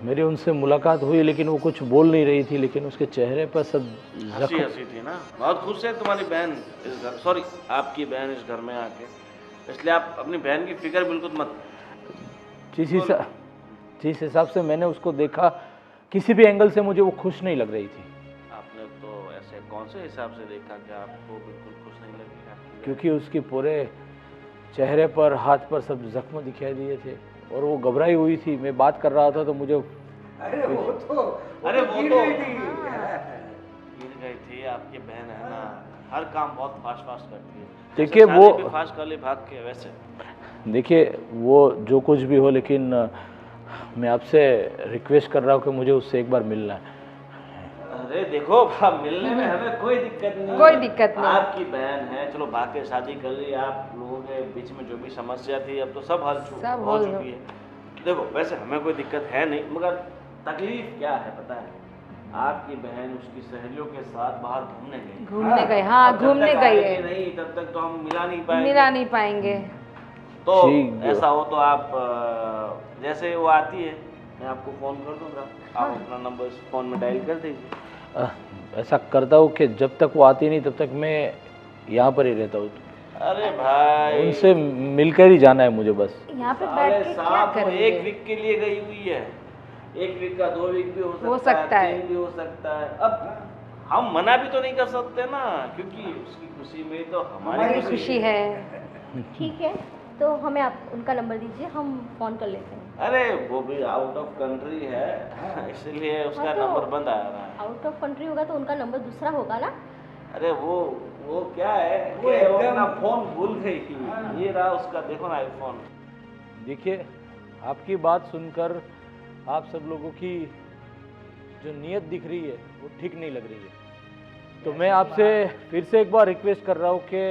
मेरी उनसे मुलाकात हुई, लेकिन वो कुछ बोल नहीं रही थी, लेकिन उसके चेहरे पर सब हंसी हंसी थी ना। बहुत खुश है तुम्हारी बहन इस घर, सॉरी आपकी बहन इस घर में आके, इसलिए आप अपनी बहन की फिक्र बिल्कुल मत। जिस हिसाब से मैंने उसको देखा, किसी भी एंगल से मुझे वो खुश नहीं लग रही थी। आपने तो ऐसे कौन से हिसाब से देखा कि आपको बिल्कुल खुश नहीं लगी आपकी बहन? क्योंकि उसके पूरे चेहरे पर, हाथ पर सब जख्म दिखाई दिए थे और वो घबराई हुई थी। मैं बात कर रहा था तो मुझे अरे वो तो गिर गिर गई थी। गिर गई थी। आपकी बहन है ना, हर काम बहुत फास्ट फास्ट करती है। देखिए, शादी वो भी फास्ट कर ली भाग के वैसे। देखिए, वो जो कुछ भी हो, लेकिन मैं आपसे रिक्वेस्ट कर रहा हूँ कि मुझे उससे एक बार मिलना है। अरे देखो, मिलने में हमें कोई दिक्कत नहीं, कोई दिक्कत नहीं। आपकी बहन है, चलो भाग के शादी कर ली। आप लोगों के बीच में जो भी समस्या थी अब तो सब हल सब हो हल चुकी है। देखो वैसे हमें कोई दिक्कत है नहीं, मगर तकलीफ क्या है पता है? आपकी बहन उसकी सहेलियों के साथ बाहर घूमने गई। घूमने गए, हाँ अब जब घूमने तक गई आएगी है, नहीं तब तक तो हम मिला नहीं पाएंगे। मिला नहीं पाएंगे। तो ठीक है। ऐसा हो तो आप जैसे वो आती है मैं आपको फ़ोन कर दूंगा, आप अपना नंबर इस फ़ोन में डायल कर दीजिए। ऐसा करता हूँ कि जब तक वो आती नहीं तब तक मैं यहाँ पर ही रहता हूँ। अरे भाई, उनसे मिलकर ही जाना है मुझे बस। यहाँ पे बैठ के क्या साहब वो करेंगे? 1 वीक के लिए गई हुई है। 1 वीक का 2 वीक भी हो सकता है। 3 भी हो सकता है। अब हम मना भी तो नहीं कर सकते ना, क्योंकि उसकी खुशी में तो हमारी हमारी खुशी है। ठीक है, तो हमें आप उनका नंबर दीजिए, हम फ़ोन कर लेते हैं। अरे वो भी आउट ऑफ कंट्री है, इसलिए उसका हाँ, तो नंबर बंद आ रहा है। आउट ऑफ कंट्री होगा तो उनका नंबर दूसरा होगा ना। अरे वो क्या है वो कि वो एकदम- अपना फोन भूल गई थी। ये रहा उसका, देखो ना आईफोन। देखिए, आपकी बात सुनकर आप सब लोगों की जो नीयत दिख रही है वो ठीक नहीं लग रही है। तो मैं आपसे फिर से एक बार रिक्वेस्ट कर रहा हूँ कि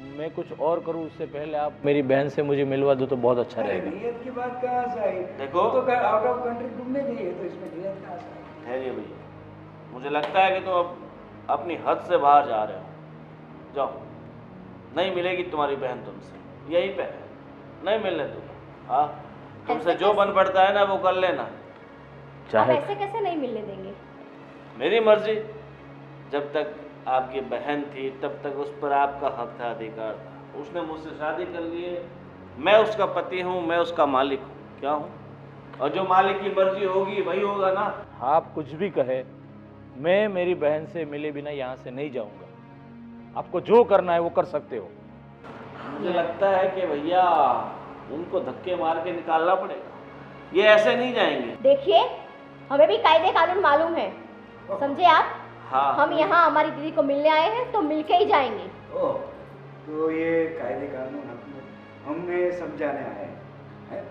मैं कुछ और करूं उससे पहले आप मेरी बहन से मुझे मिलवा दो तो बहुत अच्छा रहेगा। नियत की बात कहाँ से आई? देखो। वो तो आउट ऑफ कंट्री घूमने गई है, तो इसमें नियत कहाँ से आई? ठहरिए भैया, मुझे लगता है कि तुम अब अपनी हद से बाहर जा रहे हो। जाओ, नहीं मिलेगी तुम्हारी बहन तुमसे, यहीं पे है, नहीं मिलने दूंगा। हाँ, तुमसे जो बन पड़ता है ना वो कर लेना। आप चाहे ऐसे कैसे नहीं मिलने देंगे? मेरी मर्जी, जब तक आपकी बहन थी तब तक उस पर आपका हक था, अधिकार था। उसने मुझसे शादी कर ली है, मैं उसका पति हूँ, मैं उसका मालिक हूँ, क्या हूँ? और जो मालिक की मर्जी होगी वही होगा ना। आप कुछ भी कहे, मैं मेरी बहन से मिले बिना यहाँ से नहीं जाऊंगा। आपको जो करना है वो कर सकते हो। मुझे लगता है कि भैया उनको धक्के मार के निकालना पड़ेगा, ये ऐसे नहीं जाएंगे। देखिए, हमें भी कायदे कानून मालूम है, समझे आप? हाँ, हम यहाँ हमारी दीदी को मिलने आए हैं तो मिलके ही जाएंगे। ओह, तो ये कायदे कानून हमें समझाने आए हैं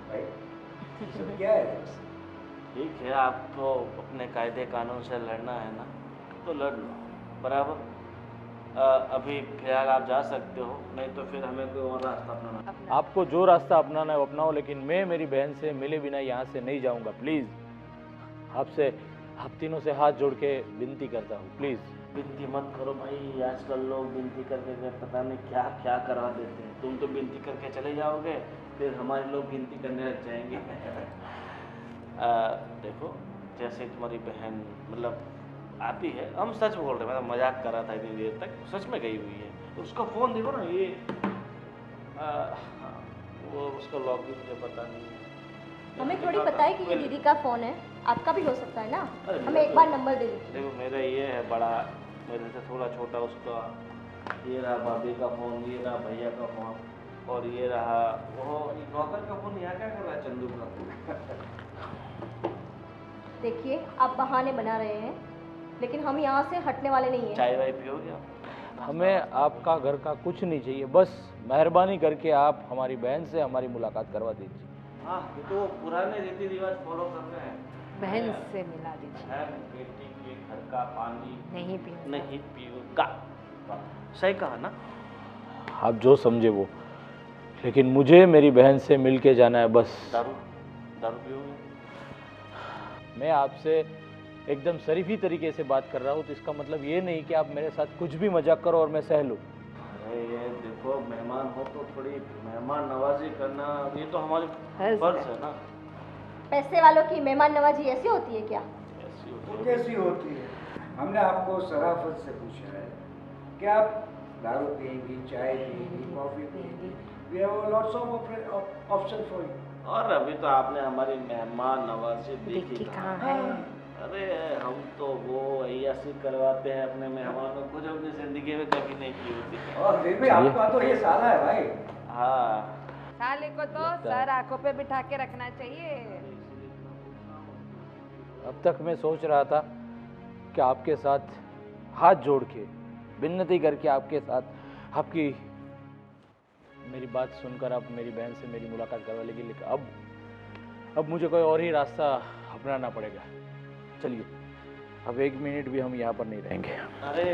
भाई? ये सब क्या है? ठीक है, आपको अपने कायदे कानून से लड़ना है ना तो लड़ लो, बराबर। अभी फिलहाल आप जा सकते हो, नहीं तो फिर हमें कोई और रास्ता अपनाना। आपको जो रास्ता अपनाना है वो अपनाओ, लेकिन मैं मेरी बहन से मिले बिना यहाँ से नहीं जाऊंगा। प्लीज़, आपसे आप तीनों से हाथ जोड़ के विनती करता हूँ, प्लीज़। विनती मत करो भाई, आजकल लोग विनती करके पता नहीं क्या क्या करवा देते हैं। तुम तो विनती करके चले जाओगे, फिर हमारे लोग विनती करने लग जाएंगे। देखो, जैसे तुम्हारी बहन मतलब आती है, हम सच बोल रहे हैं, मैं मजाक कर रहा था इतनी देर तक, सच में गई हुई है। तो उसका फ़ोन देखो ना, ये वो उसका लॉक भी मुझे पता नहीं है। हमें थोड़ी पता है कि ये दीदी का फ़ोन है, आपका भी हो सकता है ना। अरे हमें एक बार नंबर दे दीजिए। देखो, मेरा ये है बड़ा, मेरे से थोड़ा छोटा उसका, ये रहा भाभी का फ़ोन, ये रहा भैया का फ़ोन, और ये रहा वो नौकर का फ़ोन। यहाँ क्या कर रहा है चंदू का? देखिए, आप बहाने बना रहे हैं, लेकिन हम यहाँ से हटने वाले नहीं हैं। चाय वाय पियोगे आप? हमें आपका घर का कुछ नहीं चाहिए, बस मेहरबानी करके आप हमारी बहन से हमारी मुलाकात करवा दीजिए। हाँ, ये तो पुराने रीति रिवाज फॉलो कर रहे हैं। बहन से मिला दीजिए। बहन बेटी के घर का पानी नहीं पीऊंगा। नहीं पीऊंगा। सही कहा ना? आप जो समझे वो, लेकिन मुझे मेरी बहन से मिल के जाना है बस। दारू दारू पियोगे? मैं आपसे एकदम शरीफी तरीके से बात कर रहा हूँ, तो इसका मतलब ये नहीं कि आप मेरे साथ कुछ भी मजाक करो और मैं सह लूँ। अरे ये देखो, मेहमान हो तो थोड़ी मेहमान नवाजी करना, ये तो हमारी फर्ज है ना। पैसे वालों की मेहमान नवाजी ऐसी होती है क्या? ऐसी वो होती है। कैसी होती है? हमने आपको शराफत से पूछा है कि आप दारू पिएंगी, चाय पिएंगी, coffee पिएंगी। We have lots of option for you. और अभी तो आपने हमारी मेहमान नवाजी देखी कहाँ कहाँ? है? अरे हम तो वो ऐसी करवाते हैं अपने मेहमानों को जो अपनी जिंदगी में कभी नहीं की होती। और फिर भी आपका तो ये साला है भाई। हाँ, साले को तो सर आंखों पे बिठा के रखना चाहिए। अब तक मैं सोच रहा था कि आपके साथ हाथ जोड़ के विनती करके आपके साथ आपकी मेरी बात सुनकर आप मेरी बहन से मेरी मुलाकात करवा लेगी, लेकिन अब मुझे कोई और ही रास्ता अपनाना पड़ेगा। चलिए, अब 1 मिनट भी हम यहाँ पर नहीं रहेंगे। अरे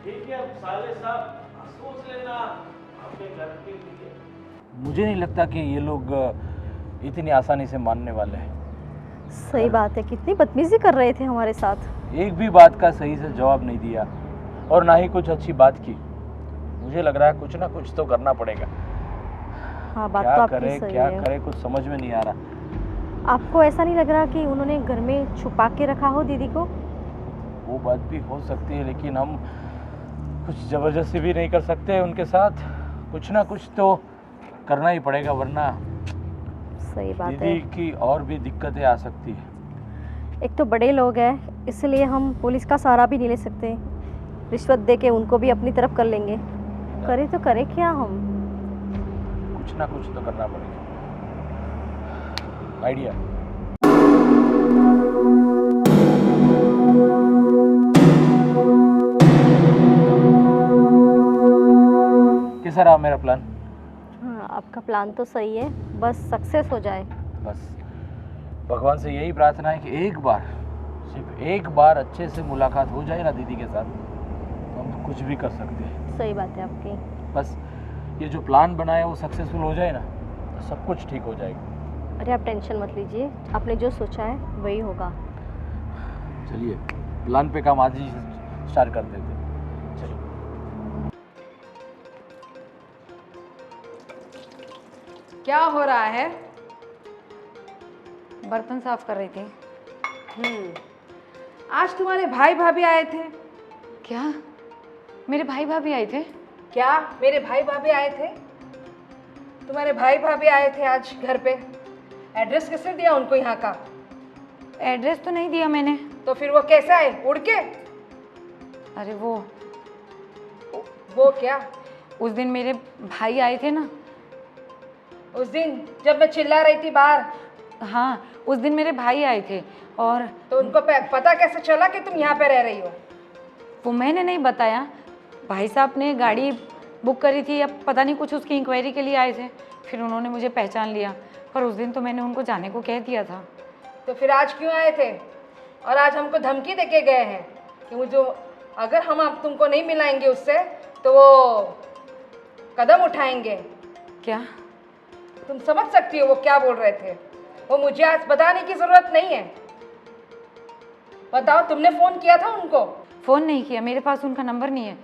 ठीक है, अब साले साहब सोच लेना अपने घर के लिए। मुझे नहीं लगता कि ये लोग इतनी आसानी से मानने वाले हैं। सही बात है, कितनी बदतमीजी कर रहे थे हमारे साथ। एक भी बात का सही से जवाब नहीं दिया और ना ही कुछ अच्छी बात की। मुझे लग रहा है कुछ ना कुछ तो करना पड़ेगा। हाँ, बात क्या तो आपकी करे सही क्या है। करे कुछ समझ में नहीं आ रहा। आपको ऐसा नहीं लग रहा कि उन्होंने घर में छुपा के रखा हो दीदी को? वो बात भी हो सकती है, लेकिन हम कुछ जबरदस्ती भी नहीं कर सकते उनके साथ। कुछ ना कुछ तो करना ही पड़ेगा, वरना सही बात है। दीदी की और भी दिक्कतें आ सकती है। एक तो बड़े लोग हैं, इसलिए हम पुलिस का सहारा भी नहीं ले सकते। रिश्वत दे के उनको भी अपनी तरफ कर लेंगे। करे तो करे क्या हम? कुछ ना कुछ तो करना पड़ेगा। आइडिया। कैसा रहा मेरा प्लान? हाँ, आपका प्लान तो सही है, बस सक्सेस हो जाए। बस भगवान से यही प्रार्थना है कि एक बार, सिर्फ एक बार अच्छे से मुलाकात हो जाए ना दीदी के साथ, तो हम कुछ भी कर सकते हैं। सही बात है आपकी। बस ये जो प्लान बना है वो सक्सेसफुल हो जाए ना तो सब कुछ ठीक हो जाएगा। अरे आप टेंशन मत लीजिए, आपने जो सोचा है वही होगा। चलिए प्लान पे काम आज ही स्टार्ट कर देते हैं। चलिए। क्या हो रहा है? बर्तन साफ कर रही थी। आज तुम्हारे भाई भाभी आए थे। क्या मेरे भाई भाभी आए थे? क्या मेरे भाई भाभी आए थे? तुम्हारे भाई भाभी आए थे आज घर पे। एड्रेस कैसे दिया उनको यहाँ का? एड्रेस तो नहीं दिया मैंने। तो फिर वो कैसे आए? उड़ के? अरे वो क्या? उस दिन मेरे भाई आए थे ना। उस दिन जब मैं चिल्ला रही थी बाहर? हाँ, उस दिन मेरे भाई आए थे। और तो उनको पता कैसे चला कि तुम यहाँ पे रह रही हो? वो मैंने नहीं बताया। भाई साहब ने गाड़ी बुक करी थी, अब पता नहीं कुछ उसकी इंक्वायरी के लिए आए थे, फिर उन्होंने मुझे पहचान लिया। पर उस दिन तो मैंने उनको जाने को कह दिया था। तो फिर आज क्यों आए थे? और आज हमको धमकी देके गए हैं कि मुझे अगर हम आप तुमको नहीं मिलाएंगे उससे तो वो कदम उठाएंगे। क्या? तुम समझ सकती हो वो क्या बोल रहे थे? वो मुझे आज बताने की ज़रूरत नहीं है। बताओ, तुमने फ़ोन किया था उनको? फ़ोन नहीं किया, मेरे पास उनका नंबर नहीं है,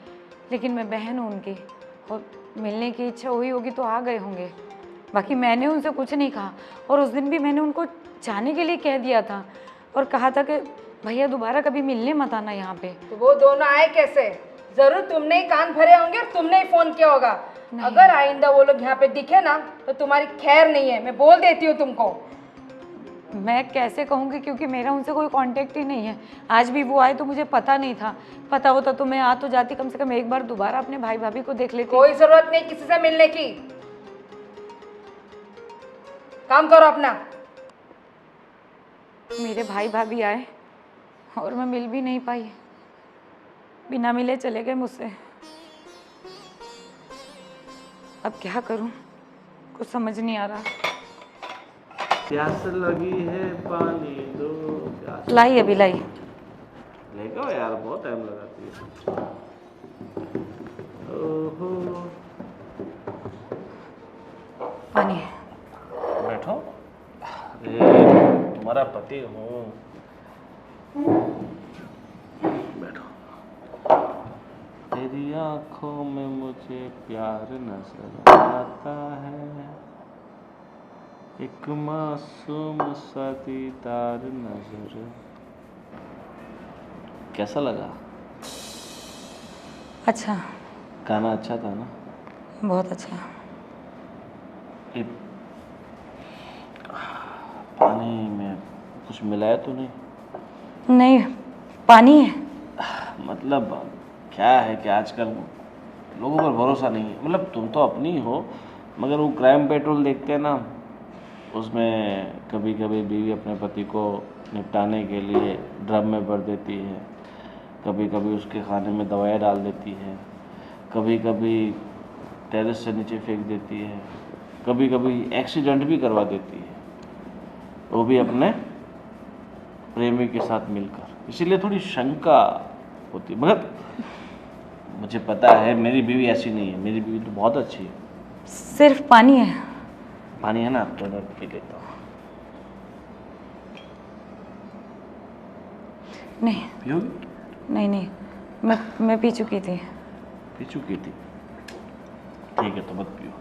लेकिन मैं बहन हूँ उनकी और मिलने की इच्छा हुई होगी तो आ गए होंगे। बाकी मैंने उनसे कुछ नहीं कहा। और उस दिन भी मैंने उनको जाने के लिए कह दिया था और कहा था कि भैया दोबारा कभी मिलने मत आना यहाँ पे। तो वो दोनों आए कैसे? ज़रूर तुमने ही कान भरे होंगे और तुमने ही फ़ोन किया होगा। अगर आइंदा वो लोग यहाँ पे दिखे ना तो तुम्हारी खैर नहीं है, मैं बोल देती हूँ तुमको। मैं कैसे कहूँगी, क्योंकि मेरा उनसे कोई कांटेक्ट ही नहीं है। आज भी वो आए तो मुझे पता नहीं था। पता होता तो मैं आ तो जाती, कम से कम एक बार दोबारा अपने भाई भाभी को देख लेती। कोई ज़रूरत नहीं किसी से मिलने की। काम करो अपना। मेरे भाई भाभी आए और मैं मिल भी नहीं पाई, बिना मिले चले गए मुझसे। अब क्या करूं, कुछ समझ नहीं आ रहा। प्यास लगी है पानी दो। प्यास लाई अभी लाई। लेगा यार, बहुत टाइम लगाती है। ओहो, पानी। बैठो। अरे तुम्हारा पति हूँ, बैठो। तेरी आंखों में मुझे प्यार नजर आता है, एक मासूम सा दीदार नजर। कैसा लगा? अच्छा, गाना अच्छा था ना? बहुत अच्छा। ये पानी में कुछ मिलाया तो नहीं? नहीं, पानी है। मतलब क्या है कि आजकल लोगों पर भरोसा नहीं है। मतलब तुम तो अपनी हो, मगर वो क्राइम पेट्रोल देखते हैं ना, उसमें कभी कभी बीवी अपने पति को निपटाने के लिए ड्रम में भर देती है, कभी कभी उसके खाने में दवाइयाँ डाल देती है, कभी कभी टेरेस से नीचे फेंक देती है, कभी कभी एक्सीडेंट भी करवा देती है, वो भी अपने प्रेमी के साथ मिलकर। इसीलिए थोड़ी शंका होती है। मगर मुझे पता है मेरी बीवी ऐसी नहीं है, मेरी बीवी तो बहुत अच्छी है। सिर्फ पानी है। पानी है ना, तो मैं पी लेता हूँ। नहीं पियोगी? नहीं नहीं, मैं पी चुकी थी। पी चुकी थी? ठीक है, तो मत पियो।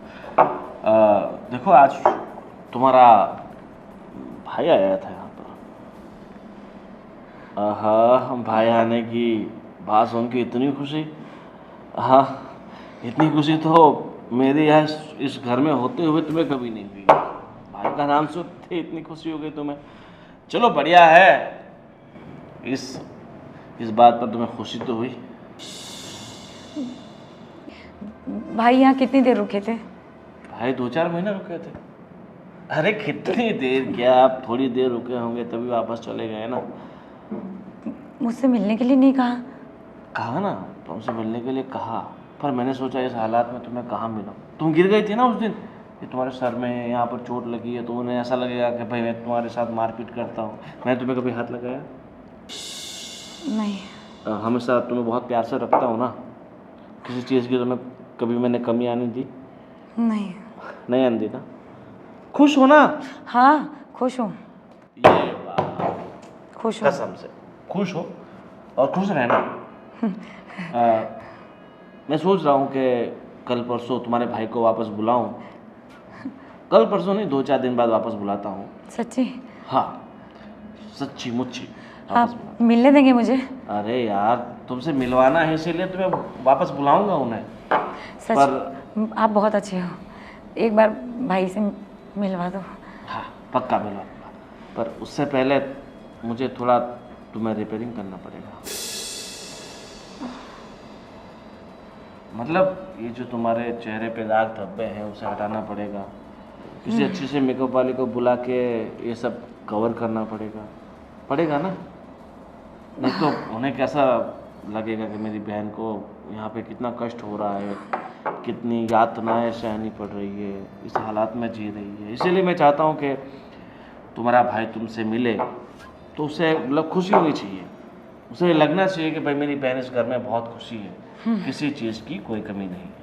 देखो, आज तुम्हारा भाई आया था यहाँ पर। हाँ, भाई आने की बात सुन के इतनी खुशी, हाँ इतनी खुशी तो मेरे यहाँ इस घर में होते हुए तुम्हें कभी नहीं हुई। भाई का नाम सुनते इतनी खुशी हो गई तुम्हें। चलो बढ़िया है, इस बात पर तुम्हें खुशी तो हुई। भाई यहाँ कितनी देर रुके थे? भाई 2-4 महीने रुके थे। अरे कितनी देर क्या, आप थोड़ी देर रुके होंगे तभी वापस चले गए ना। मुझसे मिलने के लिए नहीं कहा? कहा ना, तुमसे मिलने के लिए कहा, पर मैंने सोचा इस हालात में तुम्हें कहाँ मिला। तुम गिर गई थी ना उस दिन, कि तुम्हारे सर में यहाँ पर चोट लगी है, तो उन्हें ऐसा लगेगा कि भाई मैं तुम्हारे साथ मारपीट करता हूँ। मैंने तुम्हें कभी हाथ लगाया? नहीं। हमेशा तुम्हें बहुत प्यार से रखता हूँ ना, किसी चीज़ की तुम्हें कभी मैंने कमी आने दी? नहीं। नहीं आने दी ना? खुश हो ना? हाँ खुश हूँ, ये बात खुश हूँ। कसम से खुश हो और खुश रहना। मैं सोच रहा हूँ कि कल परसों तुम्हारे भाई को वापस बुलाऊं। कल परसों नहीं, 2-4 दिन बाद वापस बुलाता हूँ। सच्ची? हाँ, सच्ची मुच्ची वापस बुला। आप मिलने देंगे मुझे? अरे यार, तुमसे मिलवाना है इसीलिए तुम्हें वापस बुलाऊंगा उन्हें। सच? आप बहुत अच्छे हो, एक बार भाई से मिलवा दो। हाँ पक्का मिलवाऊंगा, पर उससे पहले मुझे थोड़ा तुम्हें रिपेयरिंग करना पड़ेगा। मतलब ये जो तुम्हारे चेहरे पे दाग धब्बे हैं उसे हटाना पड़ेगा, किसी अच्छे से मेकअप वाले को बुला के ये सब कवर करना पड़ेगा ना? नहीं तो उन्हें कैसा लगेगा कि मेरी बहन को यहाँ पे कितना कष्ट हो रहा है, कितनी यातनाएं सहनी पड़ रही है, इस हालात में जी रही है। इसीलिए मैं चाहता हूँ कि तुम्हारा भाई तुमसे मिले तो उसे मतलब खुशी होनी चाहिए, उसे लगना चाहिए कि भाई मेरी बहन इस घर में बहुत खुशी है, किसी चीज़ की कोई कमी नहीं है।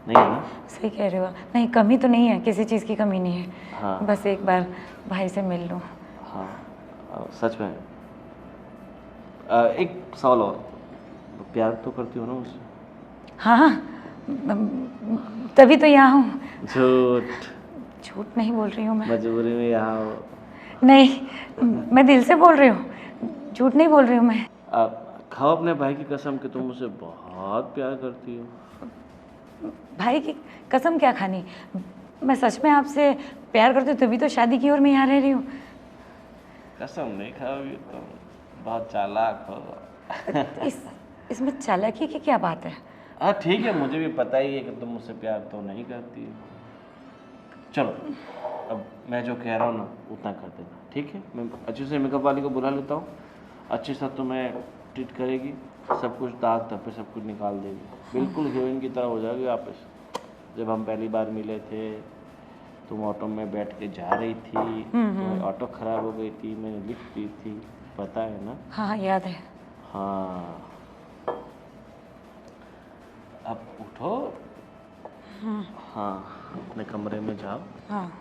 नहीं है ना? सही कह रहे हो। नहीं, कमी तो नहीं है, किसी चीज़ की कमी नहीं है। हाँ। बस एक बार भाई से मिल लो। हाँ सच में। एक सवाल और, प्यार तो करती हो ना मुझसे? हाँ, तभी तो यहाँ हूँ। झूठ। झूठ नहीं बोल रही हूँ मैं। मजबूरी में यहाँ हो। नहीं, मैं दिल से बोल रही हूँ, झूठ नहीं बोल रही हूँ मैं। खाओ अपने भाई की कसम कि तुम मुझसे बहुत प्यार करती हो। भाई की कसम क्या खानी, मैं सच में आपसे प्यार करती हूँ, तभी तो शादी की ओर मैं यहाँ रह रही हूँ। कसम नहीं खाओगी तुम, बहुत चालाक हो। इसमें चालाकी की क्या बात है? हाँ ठीक है, मुझे भी पता ही है कि तुम मुझसे प्यार तो नहीं करती हो। चलो अब मैं जो कह रहा हूँ ना उतना कर देना, ठीक है? मैं अच्छे से मेकअप वाली को बुला लेता हूँ, अच्छे से तुम्हें ट्रीट करेगी, सब कुछ दाग धब्बे सब कुछ निकाल देगी, बिल्कुल हीरोइन की तरह हो जाएगी वापस। जब हम पहली बार मिले थे तुम ऑटो में बैठ के जा रही थी, तुम्हारी ऑटो खराब हो गई थी, मैंने लिफ्ट दी थी, पता है ना? हाँ याद है। हाँ अब उठो। हाँ अपने कमरे में जाओ। हाँ।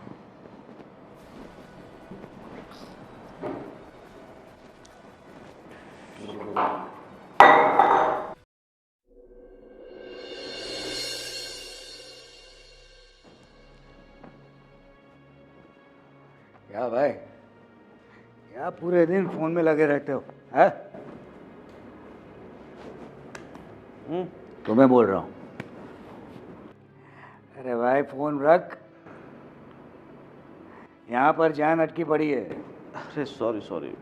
क्या भाई, क्या पूरे दिन फोन में लगे रहते हो? है तुम्हें बोल रहा हूँ। अरे भाई फोन रख, यहाँ पर जान अटकी पड़ी है। अरे सॉरी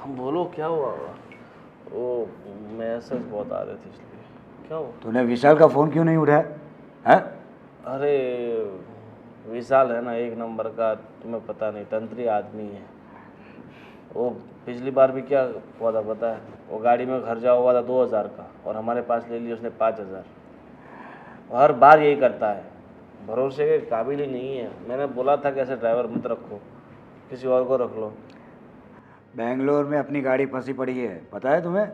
बोलो क्या हुआ? वो मैसेज बहुत आ रहे थे इसलिए। क्या हुआ? तूने विशाल का फोन क्यों नहीं उठाया? है? अरे विशाल है ना एक नंबर का, तुम्हें पता नहीं, तंत्री आदमी है वो। पिछली बार भी क्या हुआ था पता है? वो गाड़ी में खर्चा हुआ था 2000 का और हमारे पास ले लिया उसने 5000। हर बार यही करता है, भरोसे के काबिल ही नहीं है। मैंने बोला था कि ऐसे ड्राइवर मत रखो, किसी और को रख लो। बेंगलोर में अपनी गाड़ी फंसी पड़ी है, पता है तुम्हें?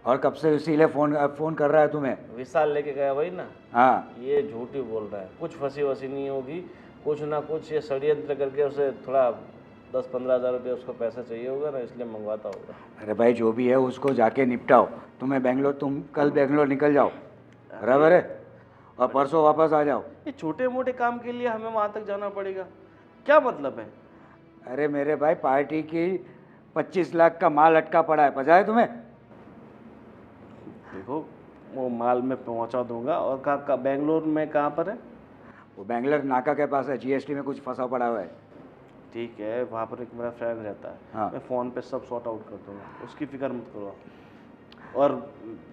और कब से इसीलिए फोन कर रहा है तुम्हें। विशाल लेके गया वही ना? हाँ। ये झूठ ही बोल रहा है, कुछ फंसी वसी नहीं होगी, कुछ ना कुछ ये षड्यंत्र करके उसे थोड़ा 10-15 हज़ार रुपये उसको पैसा चाहिए होगा ना, इसलिए मंगवाता होगा। अरे भाई जो भी है उसको जाके निपटाओ। तुम कल बेंगलोर निकल जाओ, बराबर है? और परसों वापस आ जाओ। ये छोटे मोटे काम के लिए हमें वहाँ तक जाना पड़ेगा, क्या मतलब है? अरे मेरे भाई पार्टी की 25 लाख का माल अटका पड़ा है, पता है तुम्हें? देखो वो माल मैं पहुँचा दूंगा। और कहाँ बेंगलोर में कहाँ पर है? वो बेंगलोर नाका के पास है, जीएसटी में कुछ फंसा पड़ा हुआ है। ठीक है, वहाँ पर एक मेरा फ्रेंड रहता है। हाँ। मैं फ़ोन पे सब सॉर्ट आउट कर दूंगा, उसकी फिक्र मत करो। और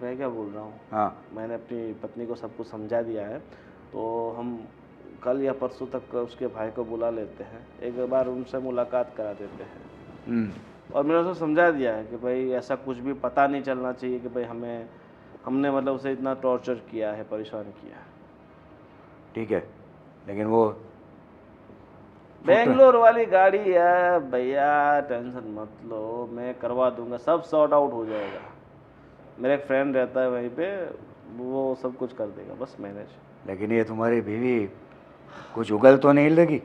मैं क्या बोल रहा हूँ, हाँ। मैंने अपनी पत्नी को सब कुछ समझा दिया है, तो हम कल या परसों तक उसके भाई को बुला लेते हैं, एक बार उनसे मुलाकात करा देते हैं। और मैंने उसे समझा दिया है कि भाई ऐसा कुछ भी पता नहीं चलना चाहिए कि भाई हमने मतलब उसे इतना टॉर्चर किया है, परेशान किया है। ठीक है, लेकिन वो बेंगलोर वाली गाड़ी है भैया, टेंशन मत लो, मैं करवा दूंगा, सब सॉर्ट आउट हो जाएगा। मेरा एक फ्रेंड रहता है वहीं पे, वो सब कुछ कर देगा, बस मैनेज। लेकिन ये तुम्हारी बीवी कुछ उगल तो नहीं लगी?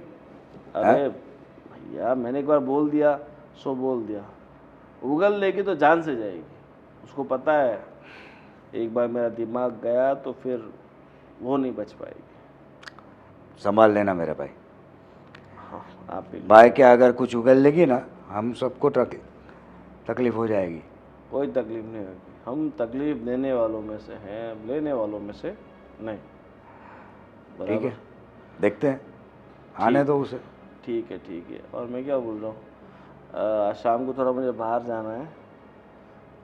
अरे भैया मैंने एक बार बोल दिया सो बोल दिया, उगल लेगी तो जान से जाएगी। उसको पता है एक बार मेरा दिमाग गया तो फिर वो नहीं बच पाएगी। संभाल लेना मेरा भाई। हाँ आप भी। भाई क्या अगर कुछ उगल लेगी ना, हम सबको तकलीफ हो जाएगी। कोई तकलीफ नहीं होगी, हम तकलीफ देने वालों में से हैं, लेने वालों में से नहीं। ठीक है, देखते हैं, आने दो उसे। ठीक है। और मैं क्या बोल रहा हूँ, शाम को थोड़ा मुझे बाहर जाना है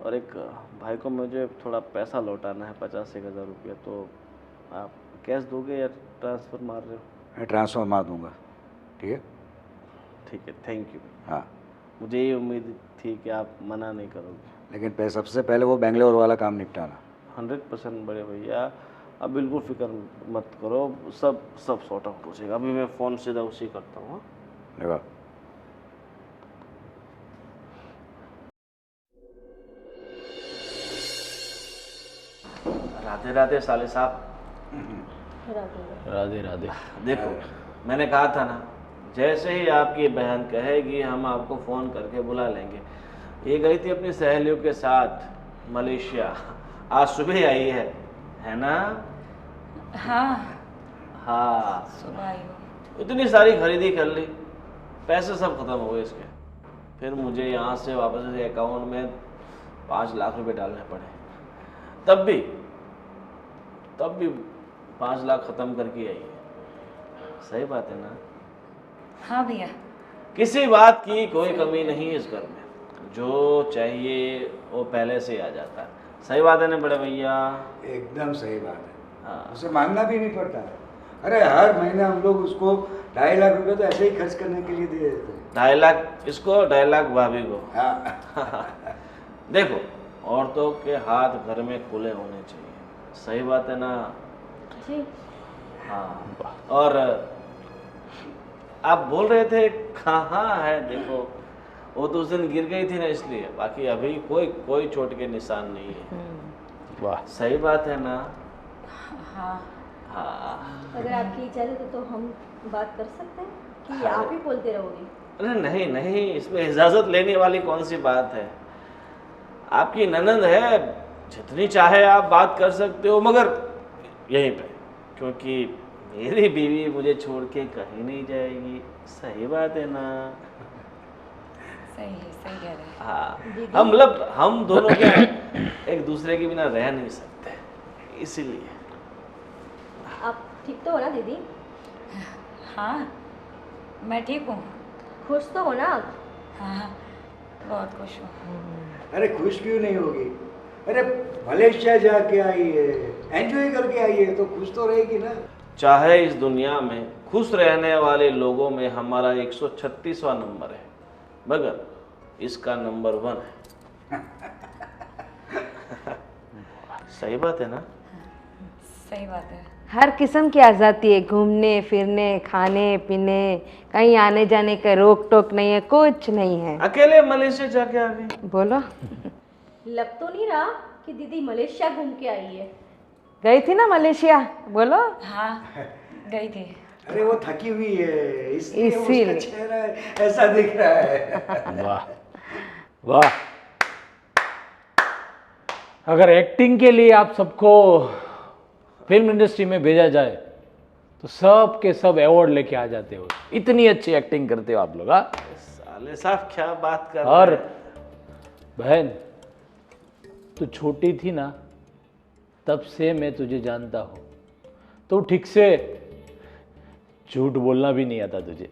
और एक भाई को मुझे थोड़ा पैसा लौटाना है, 50,000 रुपया। तो आप कैश दोगे या ट्रांसफ़र मार रहे हो? मैं ट्रांसफ़र मार दूंगा। ठीक है, थैंक यू। हाँ, मुझे ये उम्मीद थी कि आप मना नहीं करोगे। लेकिन सबसे पहले वो बेंगलोर वाला काम निपटाना। 100% बड़े भैया, अब बिल्कुल फिक्र मत करो, सब सॉर्ट आउट हो जाएगा। अभी मैं फ़ोन सीधा उसी करता हूँ। देखो, राधे राधे साले साहब। राधे राधे। देखो मैंने कहा था ना, जैसे ही आपकी बहन कहेगी हम आपको फ़ोन करके बुला लेंगे। ये गई थी अपनी सहेलियों के साथ मलेशिया, आज सुबह आई है ना? हाँ सुबह आई हो। इतनी सारी खरीदी कर ली, पैसे सब खत्म हो गए इसके। फिर मुझे यहाँ से वापस से अकाउंट में 5 लाख रुपए डालने पड़े। तब भी 5 लाख ख़त्म करके आई है। सही बात है ना? हाँ भैया। किसी बात की कोई कमी नहीं है इस घर में, जो चाहिए वो पहले से आ जाता है। सही बात है ना बड़े भैया? एकदम सही बात है। हाँ। उसे मांगना भी नहीं पड़ता। अरे हर महीने हम लोग उसको 2.5 लाख रुपए तो ऐसे ही खर्च करने के लिए दे देते हैं। 2.5 लाख इसको, 2.5 लाख भाभी को। हाँ। देखो औरतों के हाथ घर में खुले होने चाहिए। सही बात है ना? जी हाँ। और आप बोल रहे थे कहाँ है? देखो वो तो उस दिन गिर गई थी ना, इसलिए। बाकी अभी कोई चोट के निशान नहीं है। वाह, सही बात है ना? हाँ। हाँ। अगर आपकी इजाज़त हो तो हम बात कर सकते हैं कि आप ही बोलते रहोगे? अरे नहीं, इसमें इजाज़त लेने वाली कौन सी बात है? आपकी ननद है, जितनी चाहे आप बात कर सकते हो, मगर यहीं पे, क्योंकि मेरी बीवी मुझे छोड़ के कहीं नहीं जाएगी। सही बात है ना? सही कह रहे हैं। हाँ, हम दोनों क्या एक दूसरे के बिना रह नहीं सकते, इसीलिए। आप ठीक तो हो ना दीदी? हाँ मैं ठीक हूँ। खुश तो हो ना आप? हाँ बहुत खुश हूँ। अरे खुश क्यों नहीं होगी? अरे मलेशिया जाके आई है, एंजॉय करके आई है, तो खुश तो रहेगी ना। चाहे इस दुनिया में खुश रहने वाले लोगों में हमारा 136वां नंबर है, मगर इसका नंबर 1 है। सही बात है ना? सही बात है। हर किस्म की आज़ादी है, घूमने फिरने, खाने पीने, कहीं आने जाने का रोक टोक नहीं है, कुछ नहीं है। अकेले मलेशिया जाके आ गई? बोलो। लग तो नहीं रहा कि दीदी मलेशिया घूम के आई है। गई थी ना मलेशिया? बोलो। हाँ गई थी। अरे वो थकी हुई है, इसलिए इसीलिए। उसका चेहरा ऐसा दिख रहा है। वाह वाह। अगर एक्टिंग के लिए आप सबको फिल्म इंडस्ट्री में भेजा जाए तो सब के सब अवार्ड लेके आ जाते हो। इतनी अच्छी एक्टिंग करते हो आप लोग। हाँ साले साहब क्या बात कर रहे और हैं? बहन, तू छोटी थी ना, तब से मैं तुझे जानता हूँ। तो ठीक से झूठ बोलना भी नहीं आता तुझे।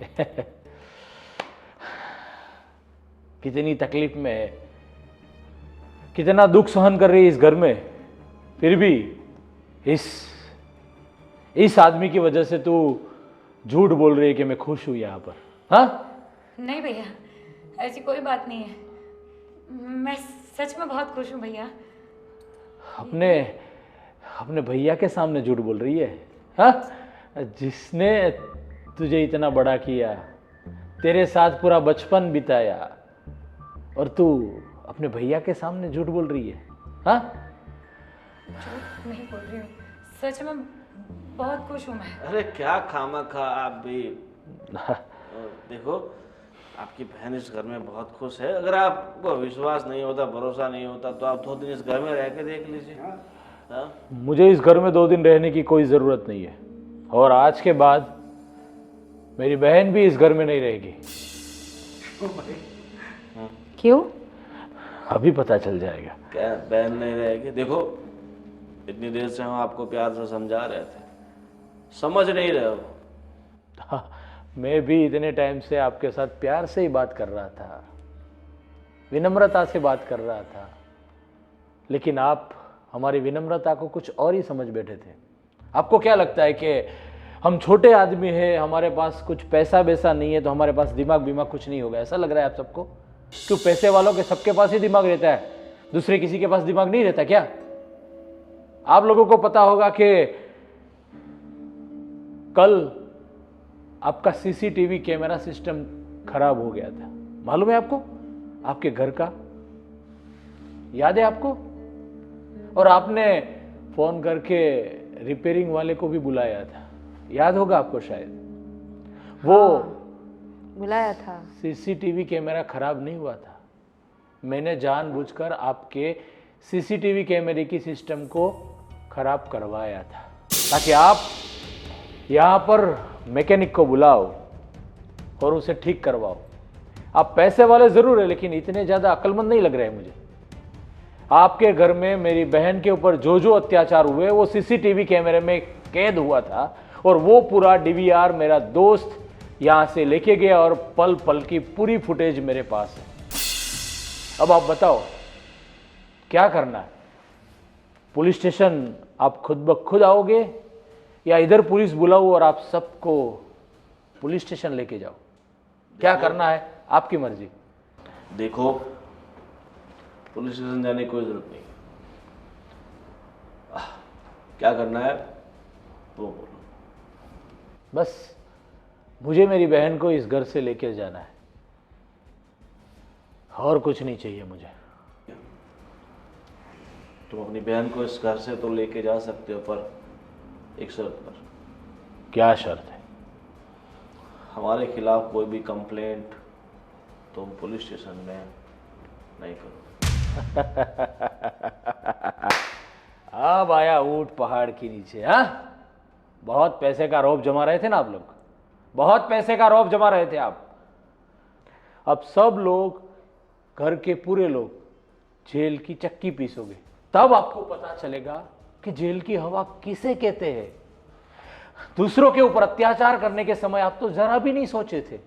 कितनी तकलीफ में है, कितना दुख सहन कर रही है इस घर में, फिर भी इस आदमी की वजह से तू झूठ बोल रही है कि मैं खुश हूं यहाँ पर। हाँ नहीं भैया, ऐसी कोई बात नहीं है। मैं सच में बहुत खुश हूँ भैया। अपने भैया के सामने झूठ बोल रही है? हाँ, जिसने तुझे इतना बड़ा किया, तेरे साथ पूरा बचपन बिताया, और तू अपने भैया के सामने झूठ बोल रही है? हाँ झूठ नहीं बोल रही हूँ, सच में बहुत खुश हूँ मैं। अरे क्या खामखा आप भी। देखो आपकी बहन इस घर में बहुत खुश है। अगर आपको विश्वास नहीं होता, भरोसा नहीं होता, तो आप 2 दिन इस घर में रह के देख लीजिए। हाँ? मुझे इस घर में 2 दिन रहने की कोई ज़रूरत नहीं है, और आज के बाद मेरी बहन भी इस घर में नहीं रहेगी। क्यों? अभी पता चल जाएगा। क्या बहन नहीं रहेगी? देखो इतनी देर से हम आपको प्यार से समझा रहे थे, समझ नहीं रहे हो। हाँ, मैं भी इतने टाइम से आपके साथ प्यार से ही बात कर रहा था, विनम्रता से बात कर रहा था, लेकिन आप हमारी विनम्रता को कुछ और ही समझ बैठे थे। आपको क्या लगता है कि हम छोटे आदमी हैं, हमारे पास कुछ पैसा वैसा नहीं है, तो हमारे पास दिमाग बीमाग कुछ नहीं होगा? ऐसा लग रहा है आप सबको? क्यों पैसे वालों के सबके पास ही दिमाग रहता है, दूसरे किसी के पास दिमाग नहीं रहता क्या? आप लोगों को पता होगा कि कल आपका सीसीटीवी कैमरा सिस्टम खराब हो गया था, मालूम है आपको? आपके घर का याद है आपको? और आपने फोन करके रिपेयरिंग वाले को भी बुलाया था, याद होगा आपको शायद। वो बुलाया था। सीसीटीवी कैमरा खराब नहीं हुआ था, मैंने जानबूझकर आपके सीसीटीवी कैमरे की सिस्टम को खराब करवाया था, ताकि आप यहाँ पर मैकेनिक को बुलाओ और उसे ठीक करवाओ। आप पैसे वाले जरूर है, लेकिन इतने ज़्यादा अक्लमंद नहीं लग रहे हैं मुझे। आपके घर में मेरी बहन के ऊपर जो जो अत्याचार हुए वो सीसीटीवी कैमरे में कैद हुआ था, और वो पूरा डीवीआर मेरा दोस्त यहाँ से लेके गया, और पल पल की पूरी फुटेज मेरे पास है। अब आप बताओ क्या करना है? पुलिस स्टेशन आप खुद ब खुद आओगे, या इधर पुलिस बुलाओ और आप सबको पुलिस स्टेशन लेके जाओ? क्या करना है आपकी मर्जी। देखो पुलिस स्टेशन जाने की कोई जरूरत नहीं। क्या करना है वो बोलो। बस मुझे मेरी बहन को इस घर से लेके जाना है, और कुछ नहीं चाहिए मुझे। तुम अपनी बहन को इस घर से तो लेके जा सकते हो, पर एक शर्त पर। क्या शर्त है? हमारे खिलाफ कोई भी कंप्लेंट तुम पुलिस स्टेशन में नहीं करो। अब आया ऊंट पहाड़ के नीचे। हाँ, बहुत पैसे का रौब जमा रहे थे ना आप लोग, बहुत पैसे का रौब जमा रहे थे आप। अब सब लोग, घर के पूरे लोग जेल की चक्की पीसोगे, तब आपको पता चलेगा कि जेल की हवा किसे कहते हैं। दूसरों के ऊपर अत्याचार करने के समय आप तो जरा भी नहीं सोचे थे।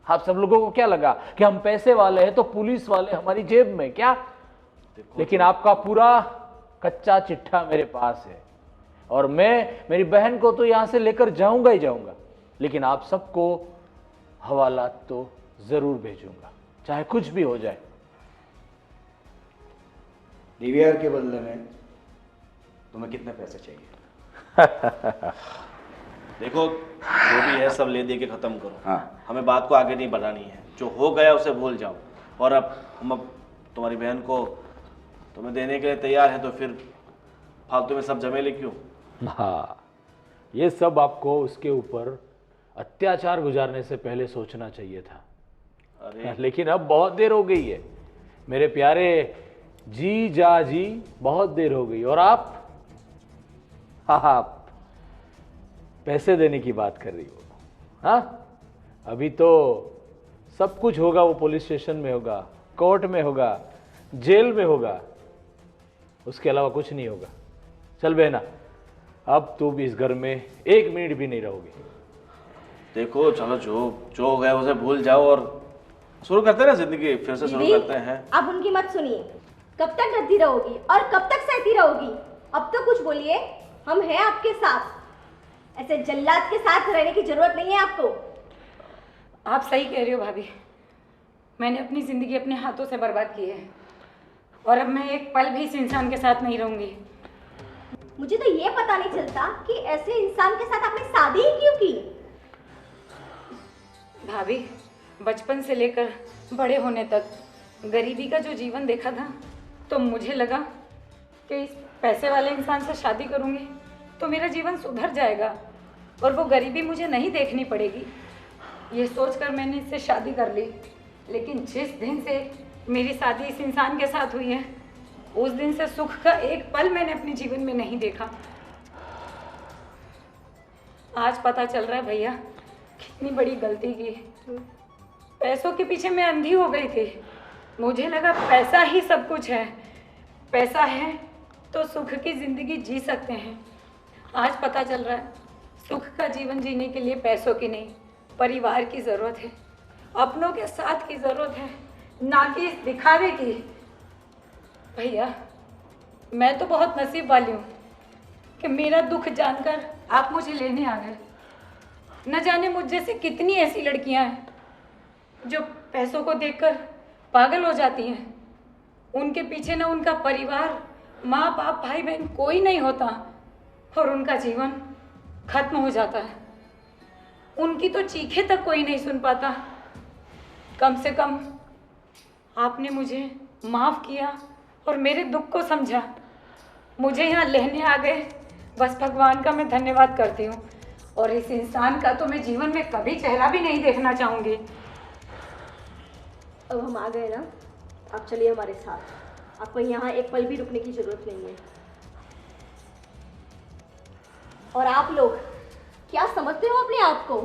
आप सब लोगों को क्या लगा कि हम पैसे वाले हैं तो पुलिस वाले हमारी जेब में क्या? लेकिन आपका पूरा कच्चा चिट्ठा मेरे पास है, और मैं मेरी बहन को तो यहां से लेकर जाऊंगा ही जाऊंगा, लेकिन आप सबको हवालात तो जरूर भेजूंगा, चाहे कुछ भी हो जाए। डीवीआर के बदले में तुम्हें कितने पैसे चाहिए? देखो जो भी है सब ले दे के खत्म करो। हाँ। हमें बात को आगे नहीं बढ़ानी है, जो हो गया उसे भूल जाओ। और अब हम तुम्हारी बहन को तुम्हें देने के लिए तैयार है, तो फिर फालतू में सब झमेले क्यों? हाँ, ये सब आपको उसके ऊपर अत्याचार गुजारने से पहले सोचना चाहिए था। अरे लेकिन अब बहुत देर हो गई है मेरे प्यारे जी जा जी, बहुत देर हो गई। और आप हाँ पैसे देने की बात कर रही हो? हाँ, अभी तो सब कुछ होगा वो पुलिस स्टेशन में होगा, कोर्ट में होगा, जेल में होगा, उसके अलावा कुछ नहीं होगा। चल बहना, अब तुम इस घर में 1 मिनट भी नहीं रहोगे। देखो चलो जो हो गया उसे भूल जाओ और शुरू करते हैं ना जिंदगी, फिर से शुरू करते हैं। अब उनकी मत सुनिए। कब तक डरती रहोगी और कब तक सहती रहोगी? अब तो कुछ बोलिए, हम हैं आपके साथ। ऐसे जल्लाद के साथ रहने की जरूरत नहीं है आपको। आप सही कह रही हो भाभी, मैंने अपनी ज़िंदगी अपने हाथों से बर्बाद की है, और अब मैं एक पल भी इस इंसान के साथ नहीं रहूंगी। मुझे तो ये पता नहीं चलता कि ऐसे इंसान के साथ आपने शादी ही क्यों की। भाभी, बचपन से लेकर बड़े होने तक गरीबी का जो जीवन देखा था, तो मुझे लगा कि इस पैसे वाले इंसान से शादी करूँगी तो मेरा जीवन सुधर जाएगा और वो गरीबी मुझे नहीं देखनी पड़ेगी। ये सोचकर मैंने इससे शादी कर ली, लेकिन जिस दिन से मेरी शादी इस इंसान के साथ हुई है उस दिन से सुख का एक पल मैंने अपने जीवन में नहीं देखा। आज पता चल रहा है भैया कितनी बड़ी गलती की। पैसों के पीछे मैं अंधी हो गई थी। मुझे लगा पैसा ही सब कुछ है, पैसा है तो सुख की ज़िंदगी जी सकते हैं। आज पता चल रहा है सुख का जीवन जीने के लिए पैसों की नहीं, परिवार की ज़रूरत है, अपनों के साथ की ज़रूरत है, ना कि इस दिखावे की। भैया मैं तो बहुत नसीब वाली हूँ कि मेरा दुख जानकर आप मुझे लेने आ गए। न जाने मुझ जैसे कितनी ऐसी लड़कियाँ हैं जो पैसों को देखकर पागल हो जाती हैं। उनके पीछे ना उनका परिवार, माँ बाप, भाई बहन कोई नहीं होता और उनका जीवन खत्म हो जाता है। उनकी तो चीखें तक कोई नहीं सुन पाता। कम से कम आपने मुझे माफ़ किया और मेरे दुख को समझा, मुझे यहाँ लेने आ गए। बस भगवान का मैं धन्यवाद करती हूँ और इस इंसान का तो मैं जीवन में कभी चेहरा भी नहीं देखना चाहूँगी। अब हम आ गए ना, आप चलिए हमारे साथ। आपको यहाँ एक पल भी रुकने की ज़रूरत नहीं है। और आप लोग क्या समझते हो अपने आप को?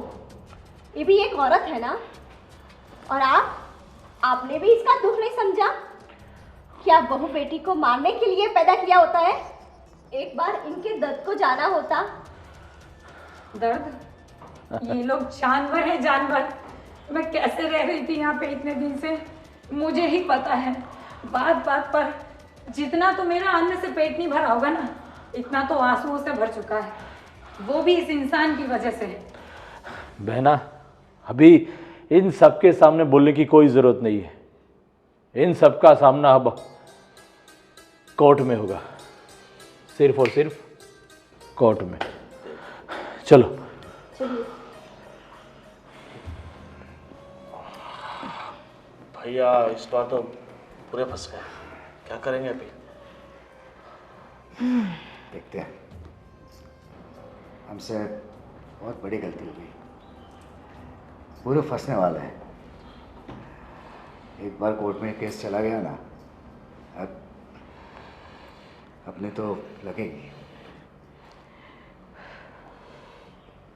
ये भी एक औरत है ना। और आपने भी इसका दुख नहीं समझा? क्या बहू बेटी को मारने के लिए पैदा किया होता है? एक बार इनके दर्द को जाना होता। दर्द? ये लोग जानवर हैं, जानवर। मैं कैसे रह रही थी यहाँ पे इतने दिन से मुझे ही पता है। बात बात पर जितना तो मेरा अन्न से पेट नहीं भरा होगा ना, इतना तो आंसुओं से भर चुका है, वो भी इस इंसान की वजह से। बहना, अभी इन सब के सामने बोलने की कोई ज़रूरत नहीं है। इन सब का सामना अब कोर्ट में होगा, सिर्फ और सिर्फ कोर्ट में। चलो चलिए। भैया इस बार तो पूरे फंस गए, क्या करेंगे अभी? देखते हैं, हमसे बहुत बड़ी गलती हो गई, पूरे फंसने वाला है। एक बार कोर्ट में केस चला गया ना, अब अपने तो लगेगी।